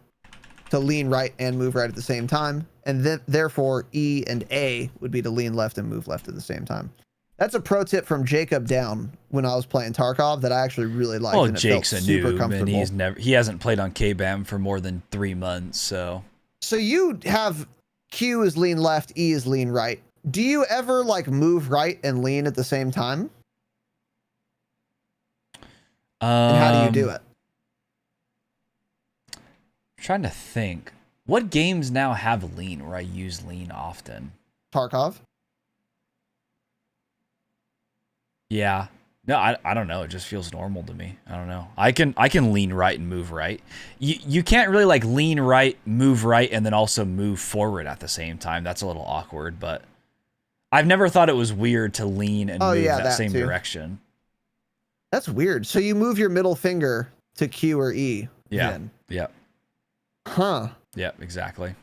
to lean right and move right at the same time. And then therefore E and A would be to lean left and move left at the same time. That's a pro tip from Jacob Down when I was playing Tarkov that I actually really liked. Well, and it Jake's a felt super noob, comfortable. and he hasn't played on KBAM for more than 3 months, so. So you have Q is lean left, E is lean right. Do you ever like move right and lean at the same time? And how do you do it? I'm trying to think. What games now have lean where I use lean often? Tarkov. Yeah. No, I don't know. It just feels normal to me. I don't know. I can lean right and move right. You can't really like lean right, move right, and then also move forward at the same time. That's a little awkward, but I've never thought it was weird to lean and move that same direction. That's weird. So you move your middle finger to Q or E. Yeah. Then. Yep. Huh. Yep, exactly.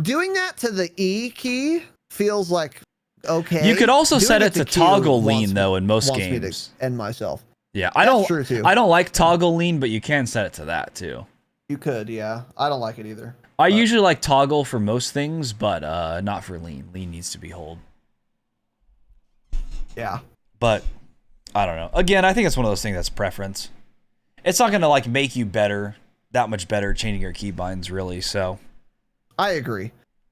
Doing that to the E key feels like okay. You could also Doing set it to toggle lean though in most games. games. Me to end myself. Yeah, That's true too. I don't like toggle lean, but you can set it to that too. You could, yeah. I don't like it either. I usually like toggle for most things, but not for lean. Lean needs to be hold. Yeah. But I don't know. Again, I think it's one of those things that's preference. It's not gonna like make you better, that much better changing your keybinds really, so. I agree.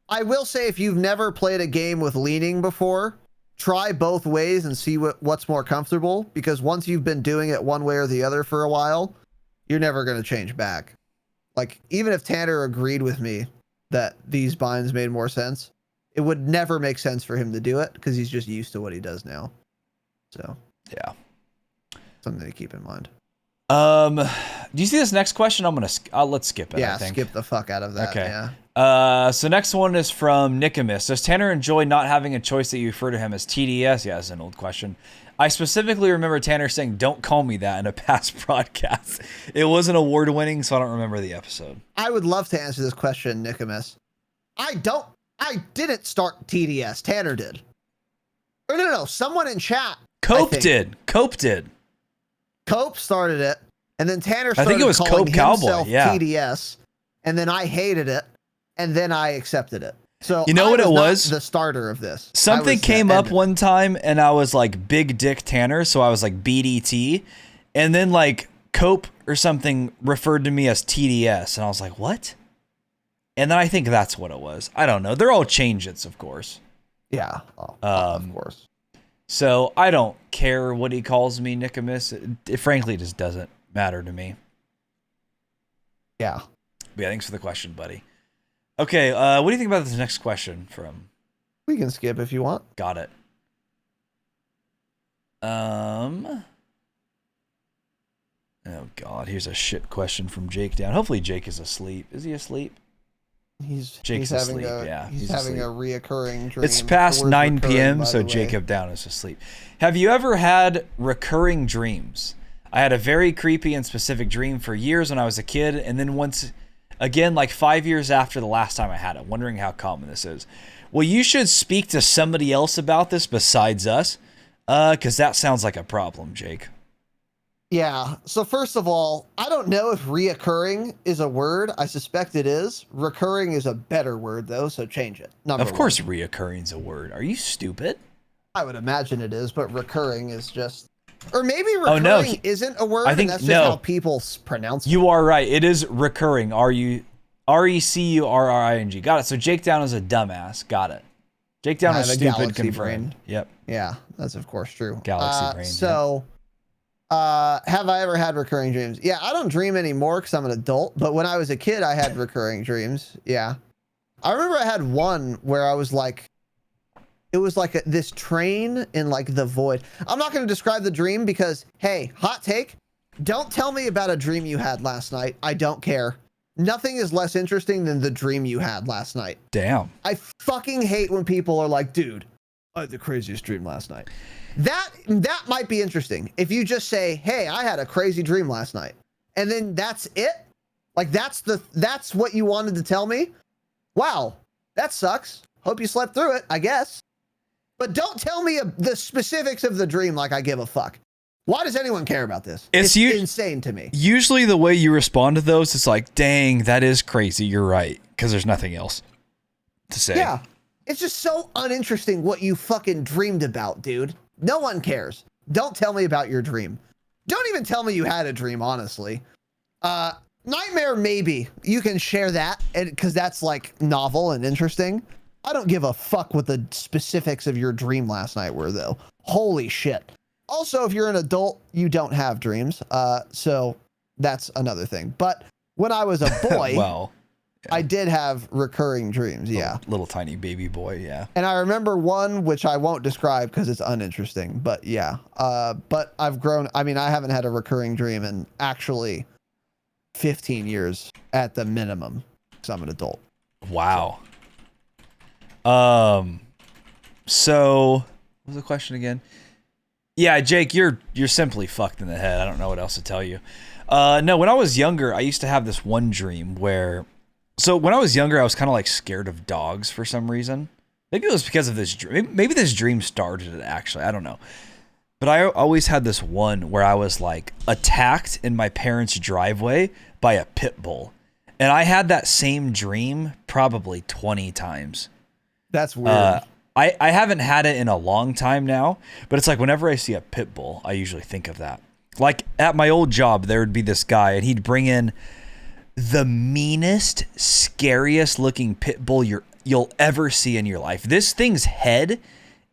I will say if you've never played a game with leaning before, try both ways and see what's more comfortable, because once you've been doing it one way or the other for a while, you're never going to change back. Like, even if Tanner agreed with me that these binds made more sense, it would never make sense for him to do it because he's just used to what he does now. So, yeah. Something to keep in mind. Do you see this next question? Let's skip it. Yeah, I think. skip the fuck out of that. Okay. Yeah. So next one is from Nicomus. Does Tanner enjoy not having a choice that you refer to him as TDS? Yeah, that's an old question. I specifically remember Tanner saying, "Don't call me that" in a past broadcast. It wasn't award-winning, so I don't remember the episode. I would love to answer this question, Nicomus. I didn't start TDS. Tanner did. Or no. Someone in chat. Cope did. Cope started it, and then Tanner started I think it was calling Cope Cowboy, himself yeah. TDS, and then I hated it, and then I accepted it. So you know what it was? The starter of this. Something came up one time, and I was like Big Dick Tanner, so I was like BDT, and then like Cope or something referred to me as TDS, and I was like, what? And then I think that's what it was. I don't know. They're all changes, of course. Yeah, of course. So I don't care what he calls me, Nicomas. It frankly just doesn't matter to me. Yeah. But yeah, thanks for the question, buddy. Okay, what do you think about this next question from? We can skip if you want. Got it. Oh God, here's a shit question from Jake down. Hopefully Jake is asleep. Is he asleep? Jake's asleep. Yeah, he's having a reoccurring dream. It's past 9 p.m., so the way. Jacob down is asleep. Have you ever had recurring dreams? I had a very creepy and specific dream for years when I was a kid, and then once again, like 5 years after the last time I had it. Wondering how common this is. Well, you should speak to somebody else about this besides us, because that sounds like a problem, Jake. Yeah. So first of all, I don't know if reoccurring is a word. I suspect it is. Recurring is a better word, though, so change it. Of course, reoccurring is a word. Are you stupid? I would imagine it is, but recurring is just... Or maybe recurring isn't a word, I think, and that's just how people pronounce it. You are right. It is recurring. R-E-C-U-R-R-I-G. Got it. So Jake Down is a dumbass. Got it. Jake Down is stupid confirmed. Brain. Yep. Yeah, that's of course true. Galaxy brain. So... have I ever had recurring dreams? Yeah, I don't dream anymore because I'm an adult, but when I was a kid, I had recurring dreams. Yeah. I remember I had one where I was like, it was like this train in like the void. I'm not going to describe the dream because, hey, hot take, don't tell me about a dream you had last night. I don't care. Nothing is less interesting than the dream you had last night. Damn. I fucking hate when people are like, dude, I had the craziest dream last night. That might be interesting if you just say, hey, I had a crazy dream last night, and then that's it. Like that's what you wanted to tell me. Wow, that sucks. Hope you slept through it, I guess. But don't tell me the specifics of the dream like I give a fuck. Why does anyone care about this? It's insane to me. Usually the way you respond to those is like, dang, that is crazy. You're right. Because there's nothing else to say. Yeah. It's just so uninteresting what you fucking dreamed about, dude. No one cares. Don't tell me about your dream. Don't even tell me you had a dream, honestly. Nightmare, maybe. You can share that because that's like novel and interesting. I don't give a fuck what the specifics of your dream last night were, though. Holy shit. Also, if you're an adult, you don't have dreams. So that's another thing. But when I was a boy... Well... Yeah. I did have recurring dreams, yeah. Little tiny baby boy, yeah. And I remember one, which I won't describe because it's uninteresting, but yeah. But I've grown, I mean, I haven't had a recurring dream in actually 15 years at the minimum because I'm an adult. Wow. So, what was the question again? Yeah, Jake, you're simply fucked in the head. I don't know what else to tell you. No, when I was younger, I used to have this one dream where... So when I was younger, I was kind of like scared of dogs for some reason. Maybe it was because of this dream. Maybe this dream started it, actually. I don't know. But I always had this one where I was like attacked in my parents' driveway by a pit bull. And I had that same dream probably 20 times. That's weird. I haven't had it in a long time now, but it's like whenever I see a pit bull, I usually think of that. Like at my old job, there would be this guy and he'd bring in the meanest, scariest looking pit bull you'll ever see in your life. This thing's head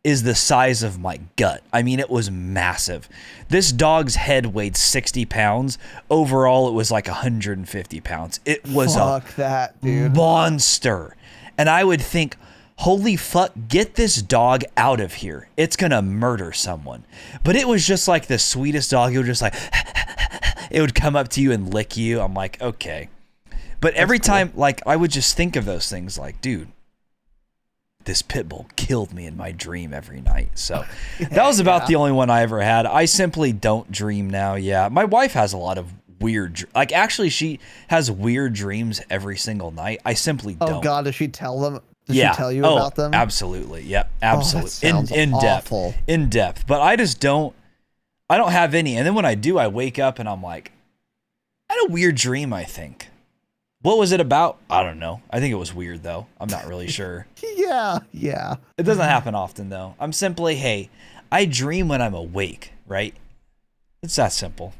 is the size of my gut. I mean, it was massive. This dog's head weighed 60 pounds. Overall, it was like 150 pounds. It was that, dude. Monster. And I would think, holy fuck, get this dog out of here. It's gonna murder someone. But it was just like the sweetest dog. It was just like... It would come up to you and lick you. I'm like, okay. But every time, like, I would just think of those things like, dude, this pit bull killed me in my dream every night. So that was about the only one I ever had. I simply don't dream now. Yeah. My wife has a lot of weird, like, actually, she has weird dreams every single night. I simply don't. Oh, God, does she tell them? Does she tell you about them? Absolutely. Yep. Absolutely. In depth. In depth. But I just don't. I don't have any. And then when I do, I wake up and I'm like, I had a weird dream, I think. What was it about? I don't know. I think it was weird, though. I'm not really sure. Yeah. It doesn't happen often, though. I'm simply, hey, I dream when I'm awake, right? It's that simple.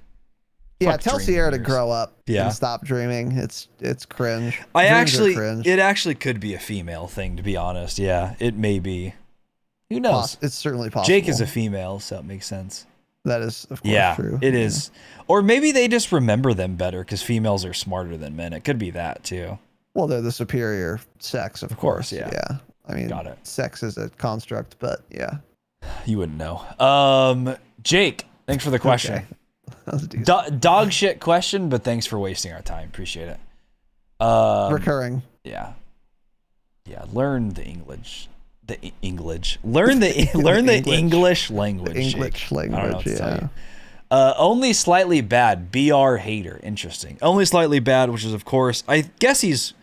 Yeah, tell Sierra to grow up and stop dreaming. It's cringe. It actually could be a female thing, to be honest. Yeah, it may be. Who knows? It's certainly possible. Jake is a female, so it makes sense. That is, of course, true. It is. Or maybe they just remember them better because females are smarter than men. It could be that too. Well, they're the superior sex, of course. Yeah. Yeah. I mean, Got it. Sex is a construct, but yeah. You wouldn't know. Jake, thanks for the question. Okay. That was decent. Dog shit question, but thanks for wasting our time. Appreciate it. Recurring. Yeah. Yeah. Learn the English. Learn the English language. English language. I don't know what to tell you. Only slightly bad. BR hater. Interesting. Only slightly bad, which is of course, I guess he's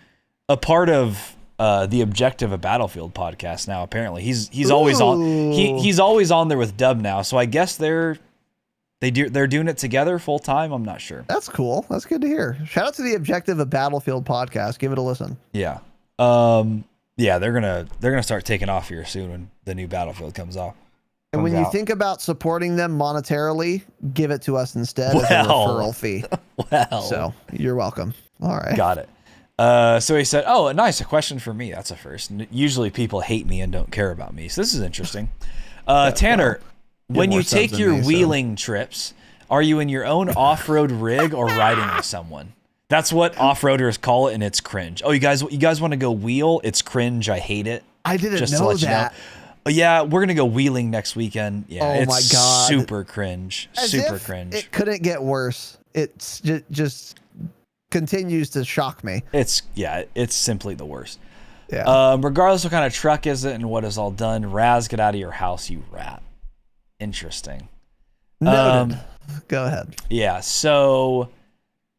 a part of the Objective of Battlefield podcast now. Apparently, he's always on. He's always on there with Dub now. So I guess they're doing it together full time. I'm not sure. That's cool. That's good to hear. Shout out to the Objective of Battlefield podcast. Give it a listen. Yeah. Yeah, they're gonna start taking off here soon when the new Battlefield comes off. And when you think about supporting them monetarily, give it to us instead as a referral fee. Well, so you're welcome. All right. Got it. So he said, "Oh, nice, a question for me. That's a first. Usually people hate me and don't care about me. So this is interesting." Tanner, when you take your wheeling trips, are you in your own off-road rig or riding with someone? That's what off-roaders call it, and it's cringe. Oh, you guys want to go wheel? It's cringe. I hate it. I didn't know that. Oh, yeah, we're gonna go wheeling next weekend. Yeah, oh it's my God. super cringe. Super cringe. It couldn't get worse. It's just continues to shock me. It's simply the worst. Yeah. Regardless what kind of truck is it and what is all done, Raz, get out of your house, you rat. Interesting. Noted. Go ahead. Yeah, so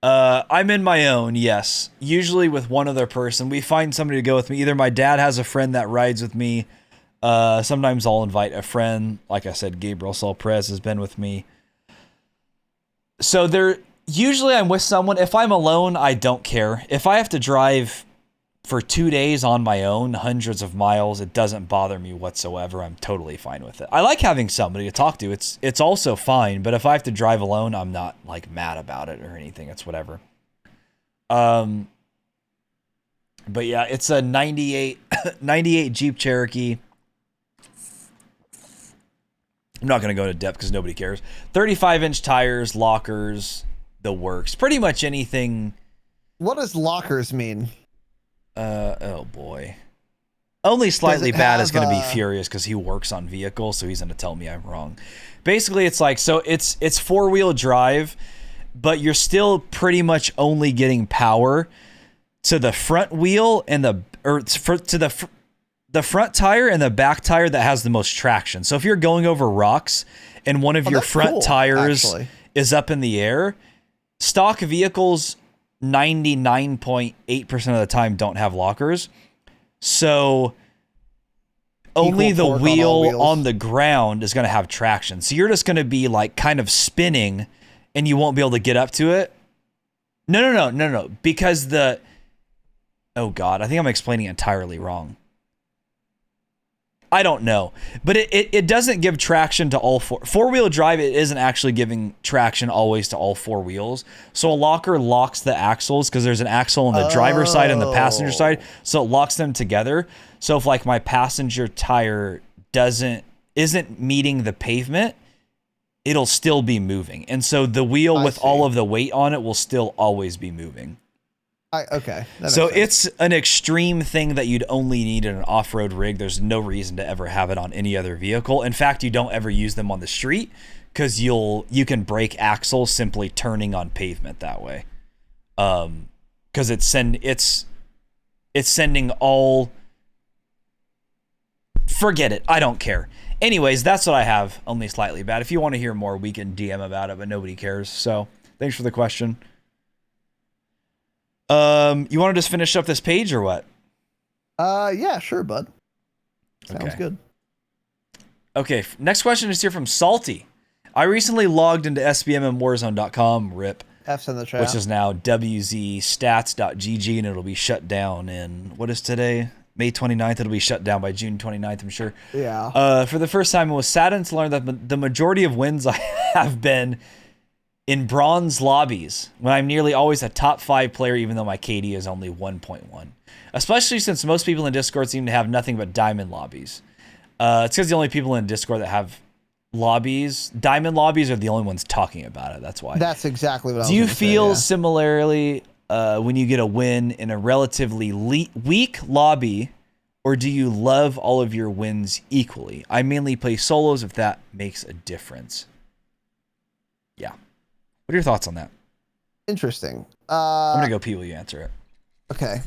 I'm in my own, yes. Usually with one other person. We find somebody to go with me. Either my dad has a friend that rides with me. Sometimes I'll invite a friend. Like I said, Gabriel Solprez has been with me. So usually I'm with someone. If I'm alone, I don't care. If I have to drive for 2 days on my own, hundreds of miles, it doesn't bother me whatsoever. I'm totally fine with it. I like having somebody to talk to. It's also fine, but if I have to drive alone, I'm not like mad about it or anything. It's whatever. But yeah, it's a 98 Jeep Cherokee. I'm not going to go into depth because nobody cares. 35-inch tires, lockers, the works. Pretty much anything. What does lockers mean? Oh boy. Only slightly bad is going to be furious because he works on vehicles, so he's going to tell me I'm wrong. Basically, it's like, so it's four-wheel drive, but you're still pretty much only getting power to the front wheel and the front tire and the back tire that has the most traction. So if you're going over rocks and one of your front tires is up in the air, stock vehicles 99.8% of the time don't have lockers. So only the wheel on the ground is going to have traction. So you're just going to be like kind of spinning and you won't be able to get up to it. No. Because oh God, I think I'm explaining it entirely wrong. I don't know, but it doesn't give traction to all four-wheel drive. It isn't actually giving traction always to all four wheels. So a locker locks the axles because there's an axle on the driver's side and the passenger side. So it locks them together. So if like my passenger tire isn't meeting the pavement, it'll still be moving. And so the wheel with all of the weight on it will still always be moving. Okay. So it's an extreme thing that you'd only need in an off-road rig. There's no reason to ever have it on any other vehicle. In fact, you don't ever use them on the street because you can break axles simply turning on pavement that way. Because it's sending all. Forget it. I don't care. Anyways, that's what I have. Only slightly bad. If you want to hear more, we can DM about it, but nobody cares. So thanks for the question. You want to just finish up this page or what? Yeah, sure, bud. Sounds good. Okay, next question is here from Salty. I recently logged into sbmandwarzone.com, RIP. F's in the chat. Which is now wzstats.gg, and it'll be shut down in, what is today? May 29th. It'll be shut down by June 29th, I'm sure. Yeah. For the first time, it was saddened to learn that the majority of wins I have been in bronze lobbies, when I'm nearly always a top 5 player, even though my KD is only 1.1. Especially since most people in Discord seem to have nothing but diamond lobbies. It's because the only people in Discord that have lobbies, diamond lobbies, are the only ones talking about it. That's why. That's exactly what I was Do you gonna feel say, similarly when you get a win in a relatively weak lobby, or do you love all of your wins equally? I mainly play solos if that makes a difference. Yeah. What are your thoughts on that? Interesting. I'm going to go pee while you answer it. Okay.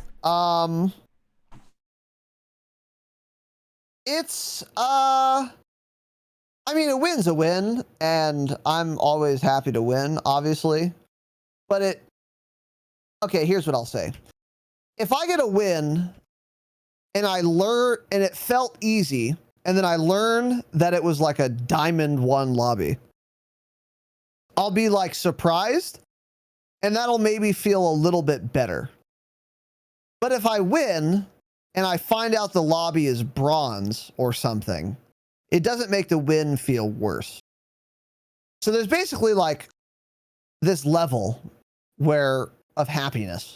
It's I mean, a win's a win, and I'm always happy to win, obviously. But okay, here's what I'll say. If I get a win and I learn and it felt easy, and then I learn that it was like a diamond 1 lobby, I'll be like surprised, and that'll maybe feel a little bit better. But if I win and I find out the lobby is bronze or something, it doesn't make the win feel worse. So there's basically like this level of happiness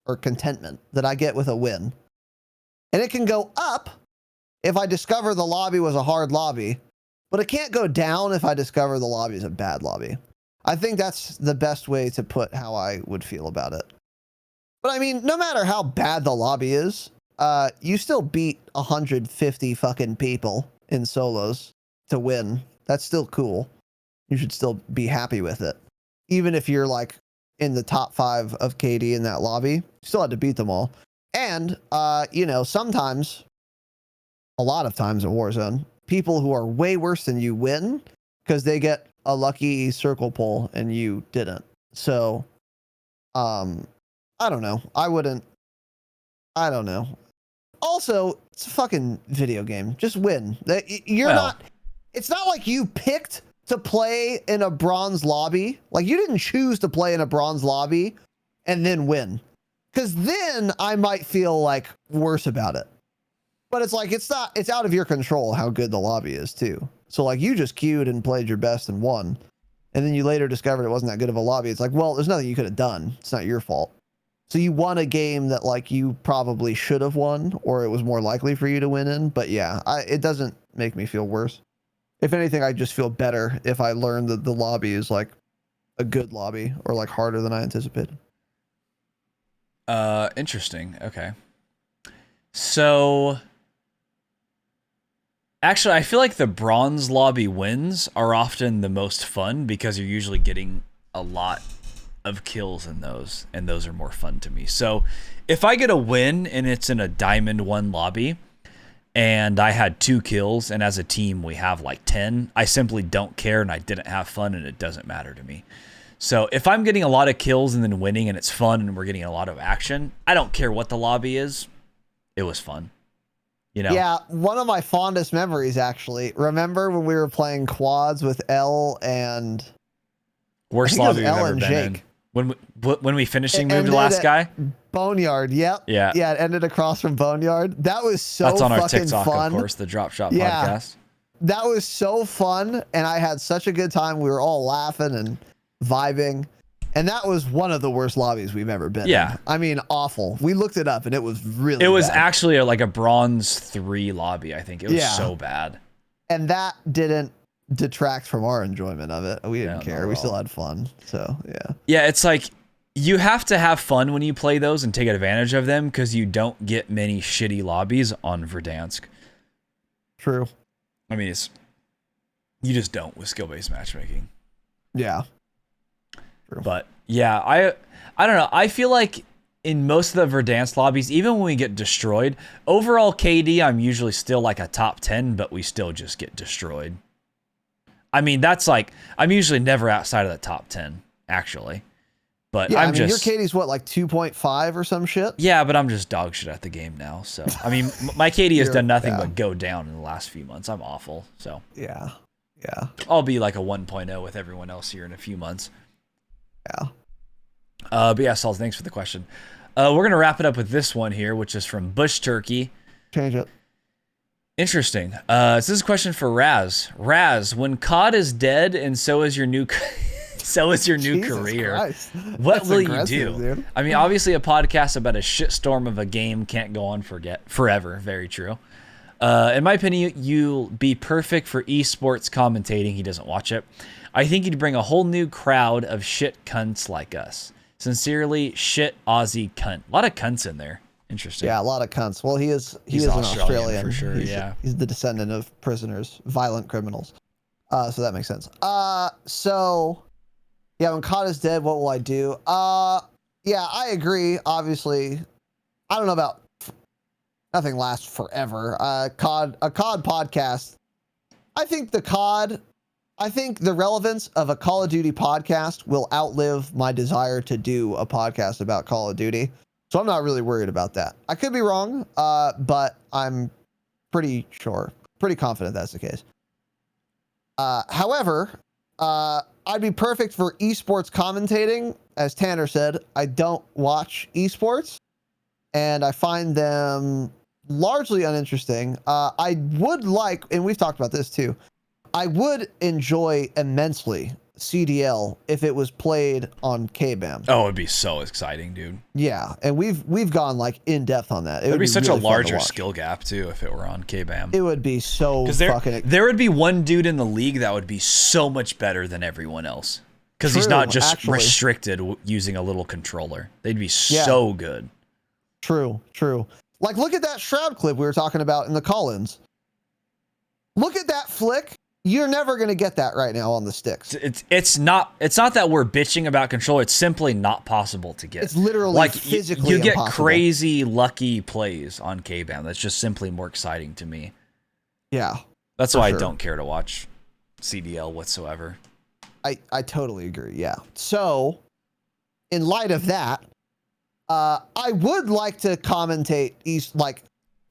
or contentment that I get with a win. And it can go up if I discover the lobby was a hard lobby, but it can't go down if I discover the lobby is a bad lobby. I think that's the best way to put how I would feel about it. But I mean, no matter how bad the lobby is, you still beat 150 fucking people in solos to win. That's still cool. You should still be happy with it. Even if you're like in the top 5 of KD in that lobby, you still had to beat them all. And, sometimes, a lot of times in Warzone, people who are way worse than you win because they get a lucky circle pull and you didn't. So, I don't know. I don't know. Also, it's a fucking video game. Just win. It's not like you picked to play in a bronze lobby. Like, you didn't choose to play in a bronze lobby and then win. Because then I might feel like worse about it. But it's like, it's out of your control how good the lobby is too. So like, you just queued and played your best and won. And then you later discovered it wasn't that good of a lobby. It's like, well, there's nothing you could have done. It's not your fault. So you won a game that like you probably should have won, or it was more likely for you to win in. But yeah, it doesn't make me feel worse. If anything, I just feel better if I learn that the lobby is like a good lobby or like harder than I anticipated. Interesting. Okay. So actually, I feel like the bronze lobby wins are often the most fun because you're usually getting a lot of kills in those, and those are more fun to me. So if I get a win and it's in a diamond 1 lobby and I had 2 kills and as a team we have like 10, I simply don't care and I didn't have fun and it doesn't matter to me. So if I'm getting a lot of kills and then winning and it's fun and we're getting a lot of action, I don't care what the lobby is. It was fun. You know? Yeah, one of my fondest memories, actually. Remember when we were playing quads with L and... Worst lobby we've L ever and been Jake. in. When we finishing moved the last guy? Boneyard, yep. Yeah. Yeah, it ended across from Boneyard. That was so That's on our fucking TikTok, fun. of course, the Dropshot podcast. That was so fun, and I had such a good time. We were all laughing and vibing. And that was one of the worst lobbies we've ever been in. I mean, awful. We looked it up, and it was really It was bad. actually like a bronze 3 lobby, I think. It was so bad. And that didn't detract from our enjoyment of it. We didn't care. We still had fun. So, yeah. Yeah, it's like you have to have fun when you play those and take advantage of them because you don't get many shitty lobbies on Verdansk. True. I mean, you just don't with skill-based matchmaking. Yeah. True. But yeah, I don't know. I feel like in most of the Verdansk lobbies, even when we get destroyed, overall KD, I'm usually still like a top 10, but we still just get destroyed. I mean, that's like, I'm usually never outside of the top 10, actually. But yeah, your KD's what, like 2.5 or some shit? Yeah, but I'm just dog shit at the game now. So, I mean, my KD has done nothing but go down in the last few months. I'm awful. So, yeah. I'll be like a 1.0 with everyone else here in a few months. Yeah. But yeah, Saul, thanks for the question. We're going to wrap it up with this one here, which is from Bush Turkey. Change it. Interesting. So this is a question for Raz. Raz, when COD is dead and so is your new career, Christ. what That's will you aggressive, do? dude. I mean, obviously a podcast about a shitstorm of a game can't go on forever. Very true. In my opinion, you'll be perfect for esports commentating. He doesn't watch it. I think you'd bring a whole new crowd of shit cunts like us. Sincerely, shit Aussie cunt. A lot of cunts in there. Interesting. Yeah, a lot of cunts. Well, he's an Australian Australian for sure. He's the descendant of prisoners, violent criminals. So that makes sense. So yeah, when COD is dead, what will I do? Yeah, I agree. Obviously, I don't know about nothing lasts forever. A COD podcast. I think the relevance of a Call of Duty podcast will outlive my desire to do a podcast about Call of Duty. So I'm not really worried about that. I could be wrong, but I'm pretty confident that's the case. However, I'd be perfect for esports commentating. As Tanner said, I don't watch esports, and I find them largely uninteresting. I would like, and we've talked about this too, I would enjoy immensely CDL if it was played on KBAM. Oh, it'd be so exciting, dude. Yeah, and we've gone like in depth on that. It would be such really a larger skill gap too if it were on KBAM. It would be so fucking. There would be one dude in the league that would be so much better than everyone else because he's not just restricted using a little controller. They'd be so good. True. Like, look at that Shroud clip we were talking about in the call-ins. Look at that flick. You're never going to get that right now on the sticks. It's not that we're bitching about controller. It's simply not possible to get. It's literally like physically you get impossible. Crazy lucky plays on KBAM. That's just simply more exciting to me. Yeah. That's why I don't care to watch CDL whatsoever. I totally agree. Yeah. So in light of that, I would like to commentate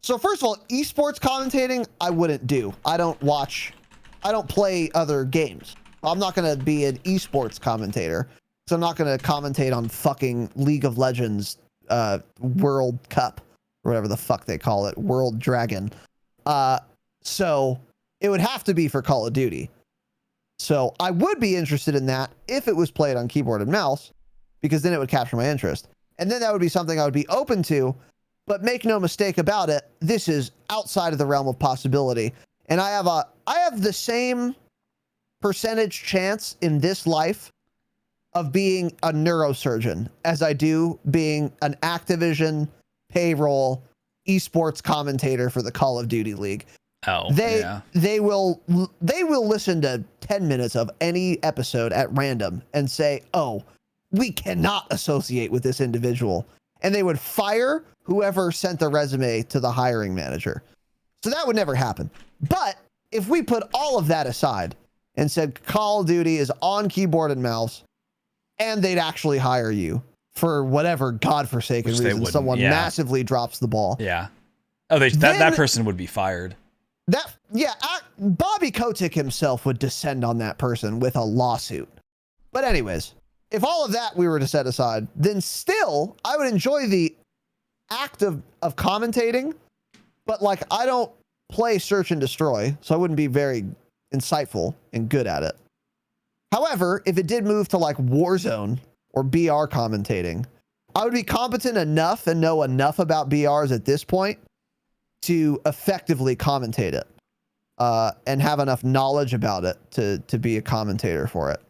so first of all, esports commentating, I wouldn't do. I don't play other games. I'm not going to be an esports commentator. So I'm not going to commentate on fucking League of Legends World Cup or whatever the fuck they call it, World Dragon. So it would have to be for Call of Duty. So I would be interested in that if it was played on keyboard and mouse, because then it would capture my interest. And then that would be something I would be open to, but make no mistake about it, this is outside of the realm of possibility. And I have the same percentage chance in this life of being a neurosurgeon as I do being an Activision payroll esports commentator for the Call of Duty League. Oh, they will listen to 10 minutes of any episode at random and say, "Oh, we cannot associate with this individual." And they would fire whoever sent the resume to the hiring manager. So that would never happen. But if we put all of that aside and said Call of Duty is on keyboard and mouse, and they'd actually hire you for whatever godforsaken reason someone massively drops the ball. Yeah. Oh, that person would be fired. Bobby Kotick himself would descend on that person with a lawsuit. But anyways, if all of that we were to set aside, then still I would enjoy the act of commentating, but like I don't play search and destroy, so I wouldn't be very insightful and good at it. However, if it did move to like Warzone or BR commentating, I would be competent enough and know enough about BRs at this point to effectively commentate it, and have enough knowledge about it to be a commentator for it.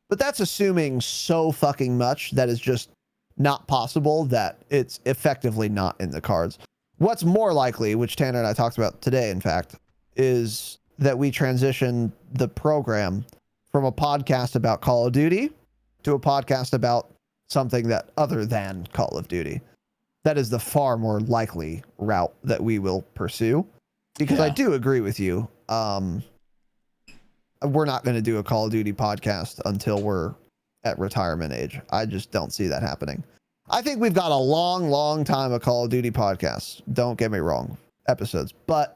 But that's assuming so fucking much that is just not possible, that it's effectively not in the cards. What's more likely, which Tanner and I talked about today, in fact, is that we transition the program from a podcast about Call of Duty to a podcast about something that other than Call of Duty. That is the far more likely route that we will pursue, because I do agree with you. We're not going to do a Call of Duty podcast until we're at retirement age. I just don't see that happening. I think we've got a long time of Call of Duty podcasts. Don't get me wrong, episodes. But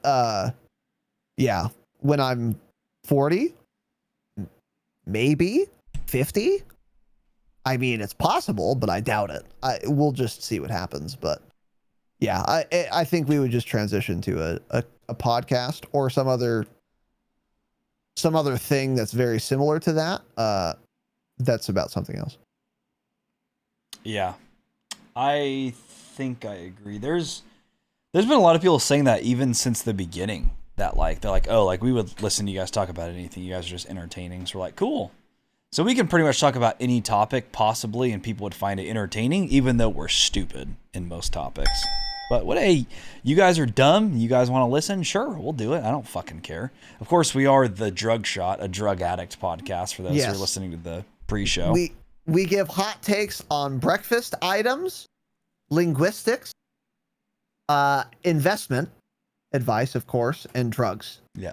yeah, when I'm 40, maybe 50. I mean, it's possible, but I doubt it. We'll just see what happens. But yeah, I think we would just transition to a podcast or some other thing that's very similar to that. That's about something else. Yeah, I think I agree. There's There's been a lot of people saying that even since the beginning. That like they're like, oh, like we would listen to you guys talk about anything. You guys are just entertaining. So we're like, cool. So we can pretty much talk about any topic possibly, and people would find it entertaining, even though we're stupid in most topics. But what? Hey, you guys are dumb. You guys want to listen? Sure, we'll do it. I don't fucking care. Of course, we are the Drug Shot, a drug addict podcast for those who are listening to the pre-show. We give hot takes on breakfast items, linguistics, investment advice, of course, and drugs. Yeah.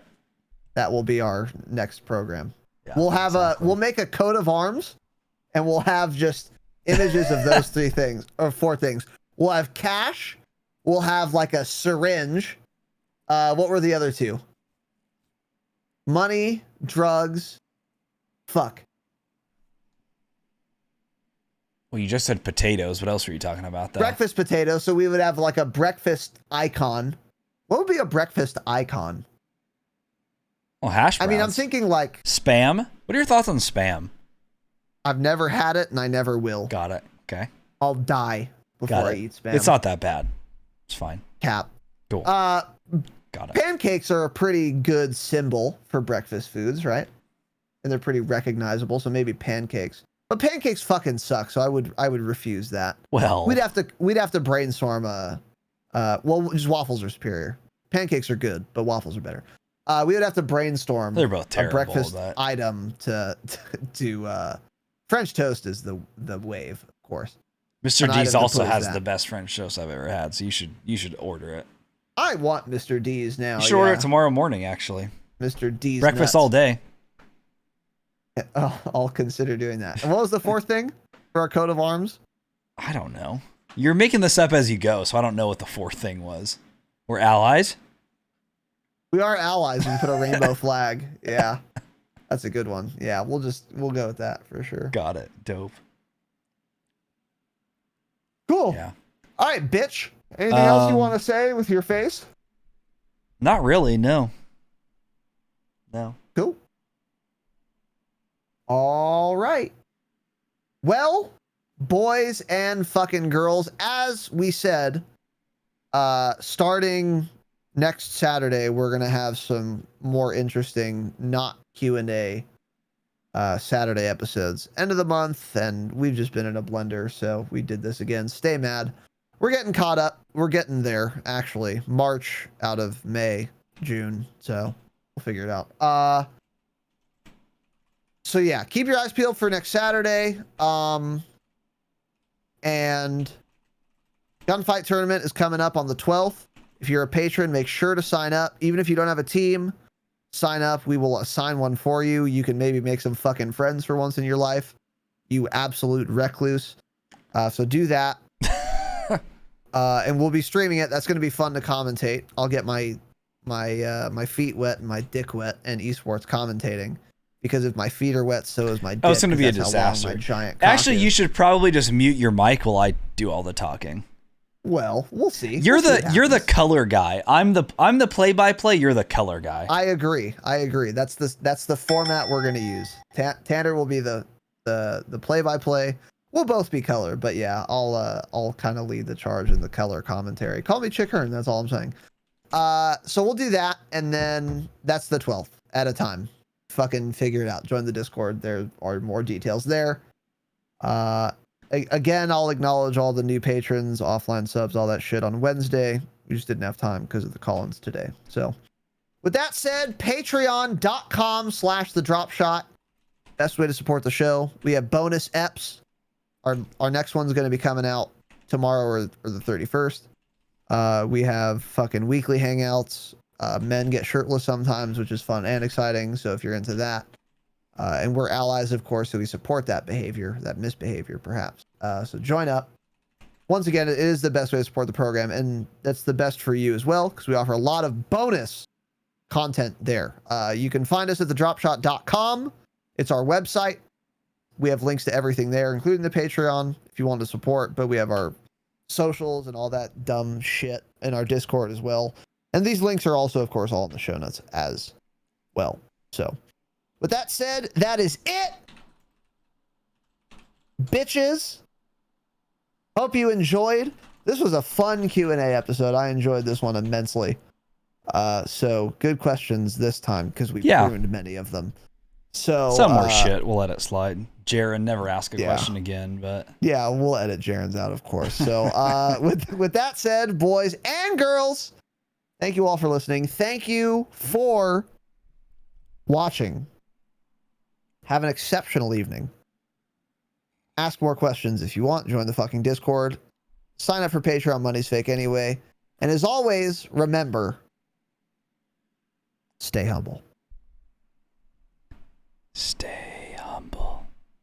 That will be our next program. Yeah, we'll make a coat of arms, and we'll have just images of those three things or four things. We'll have cash. We'll have like a syringe. What were the other two? Money, drugs. Fuck. Well, you just said potatoes. What else were you talking about? Breakfast potatoes. So we would have like a breakfast icon. What would be a breakfast icon? Well, hashbrowns. I mean, I'm thinking like Spam. What are your thoughts on Spam? I've never had it and I never will. Got it. Okay. I'll die before I eat Spam. It's not that bad. It's fine. Cap. Cool. Got it. Pancakes are a pretty good symbol for breakfast foods, right? And they're pretty recognizable, so maybe pancakes. But pancakes fucking suck, so I would refuse that. Well, we'd have to brainstorm well, just waffles are superior. Pancakes are good, but waffles are better. We would have to brainstorm. They're both terrible. A breakfast item to French toast is the wave, of course. Mr. D's also has the best French toast I've ever had, so you should order it. I want Mr. D's now. You should order it tomorrow morning, actually. Mr. D's breakfast nuts. all day. I'll consider doing that. And what was the fourth thing for our coat of arms? I don't know. You're making this up as you go, so I don't know what the fourth thing was. We're allies? We are allies. We put a rainbow flag. Yeah. That's a good one. Yeah, we'll go with that for sure. Got it. Dope. Cool. Yeah. All right, bitch. Anything else you want to say with your face? Not really, no. No. Cool. All right. Well, boys and fucking girls, as we said, starting next Saturday, we're going to have some more interesting, not Q&A Saturday episodes. End of the month, and we've just been in a blender, so we did this again. Stay mad. We're getting caught up. We're getting there, actually. March out of May, June, so we'll figure it out. So yeah, keep your eyes peeled for next Saturday. And Gunfight Tournament is coming up on the 12th. If you're a patron, make sure to sign up. Even if you don't have a team, sign up. We will assign one for you. You can maybe make some fucking friends for once in your life. You absolute recluse. So do that. And we'll be streaming it. That's going to be fun to commentate. I'll get my feet wet and my dick wet and esports commentating. Because if my feet are wet, so is my dick. Oh, it's going to be a disaster. Actually, you should probably just mute your mic while I do all the talking. Well, we'll see. You're the color guy. I'm the play-by-play. You're the color guy. I agree. That's the format we're going to use. Tanner will be the play-by-play. We'll both be color, but yeah, I'll kind of lead the charge in the color commentary. Call me Chick Hearn. That's all I'm saying. So we'll do that, and then that's the 12th at a time. Fucking figure it out. Join the Discord. There are more details there. Again, I'll acknowledge all the new patrons, offline subs, all that shit on Wednesday. We just didn't have time because of the call-ins today. So with that said, patreon.com/thedropshot. Best way to support the show. We have bonus eps. Our next one's going to be coming out tomorrow or the 31st. We have fucking weekly hangouts. Men get shirtless sometimes, which is fun and exciting. So if you're into that, and we're allies, of course, so we support that behavior, that misbehavior, perhaps. So join up. Once again, it is the best way to support the program, and that's the best for you as well, because we offer a lot of bonus content there. You can find us at thedropshot.com. It's our website. We have links to everything there, including the Patreon, if you want to support, but we have our socials and all that dumb shit in our Discord as well. And these links are also, of course, all in the show notes as well. So, with that said, that is it. Bitches. Hope you enjoyed This was a fun Q&A episode. I enjoyed this one immensely. So good questions this time because we ruined many of them. So some more shit. We'll let it slide. Jaren, never ask a question again, but yeah, we'll edit Jaren's out, of course. So with that said, boys and girls, thank you all for listening. Thank you for watching. Have an exceptional evening. Ask more questions if you want. Join the fucking Discord. Sign up for Patreon. Money's fake anyway. And as always, remember, stay humble. stay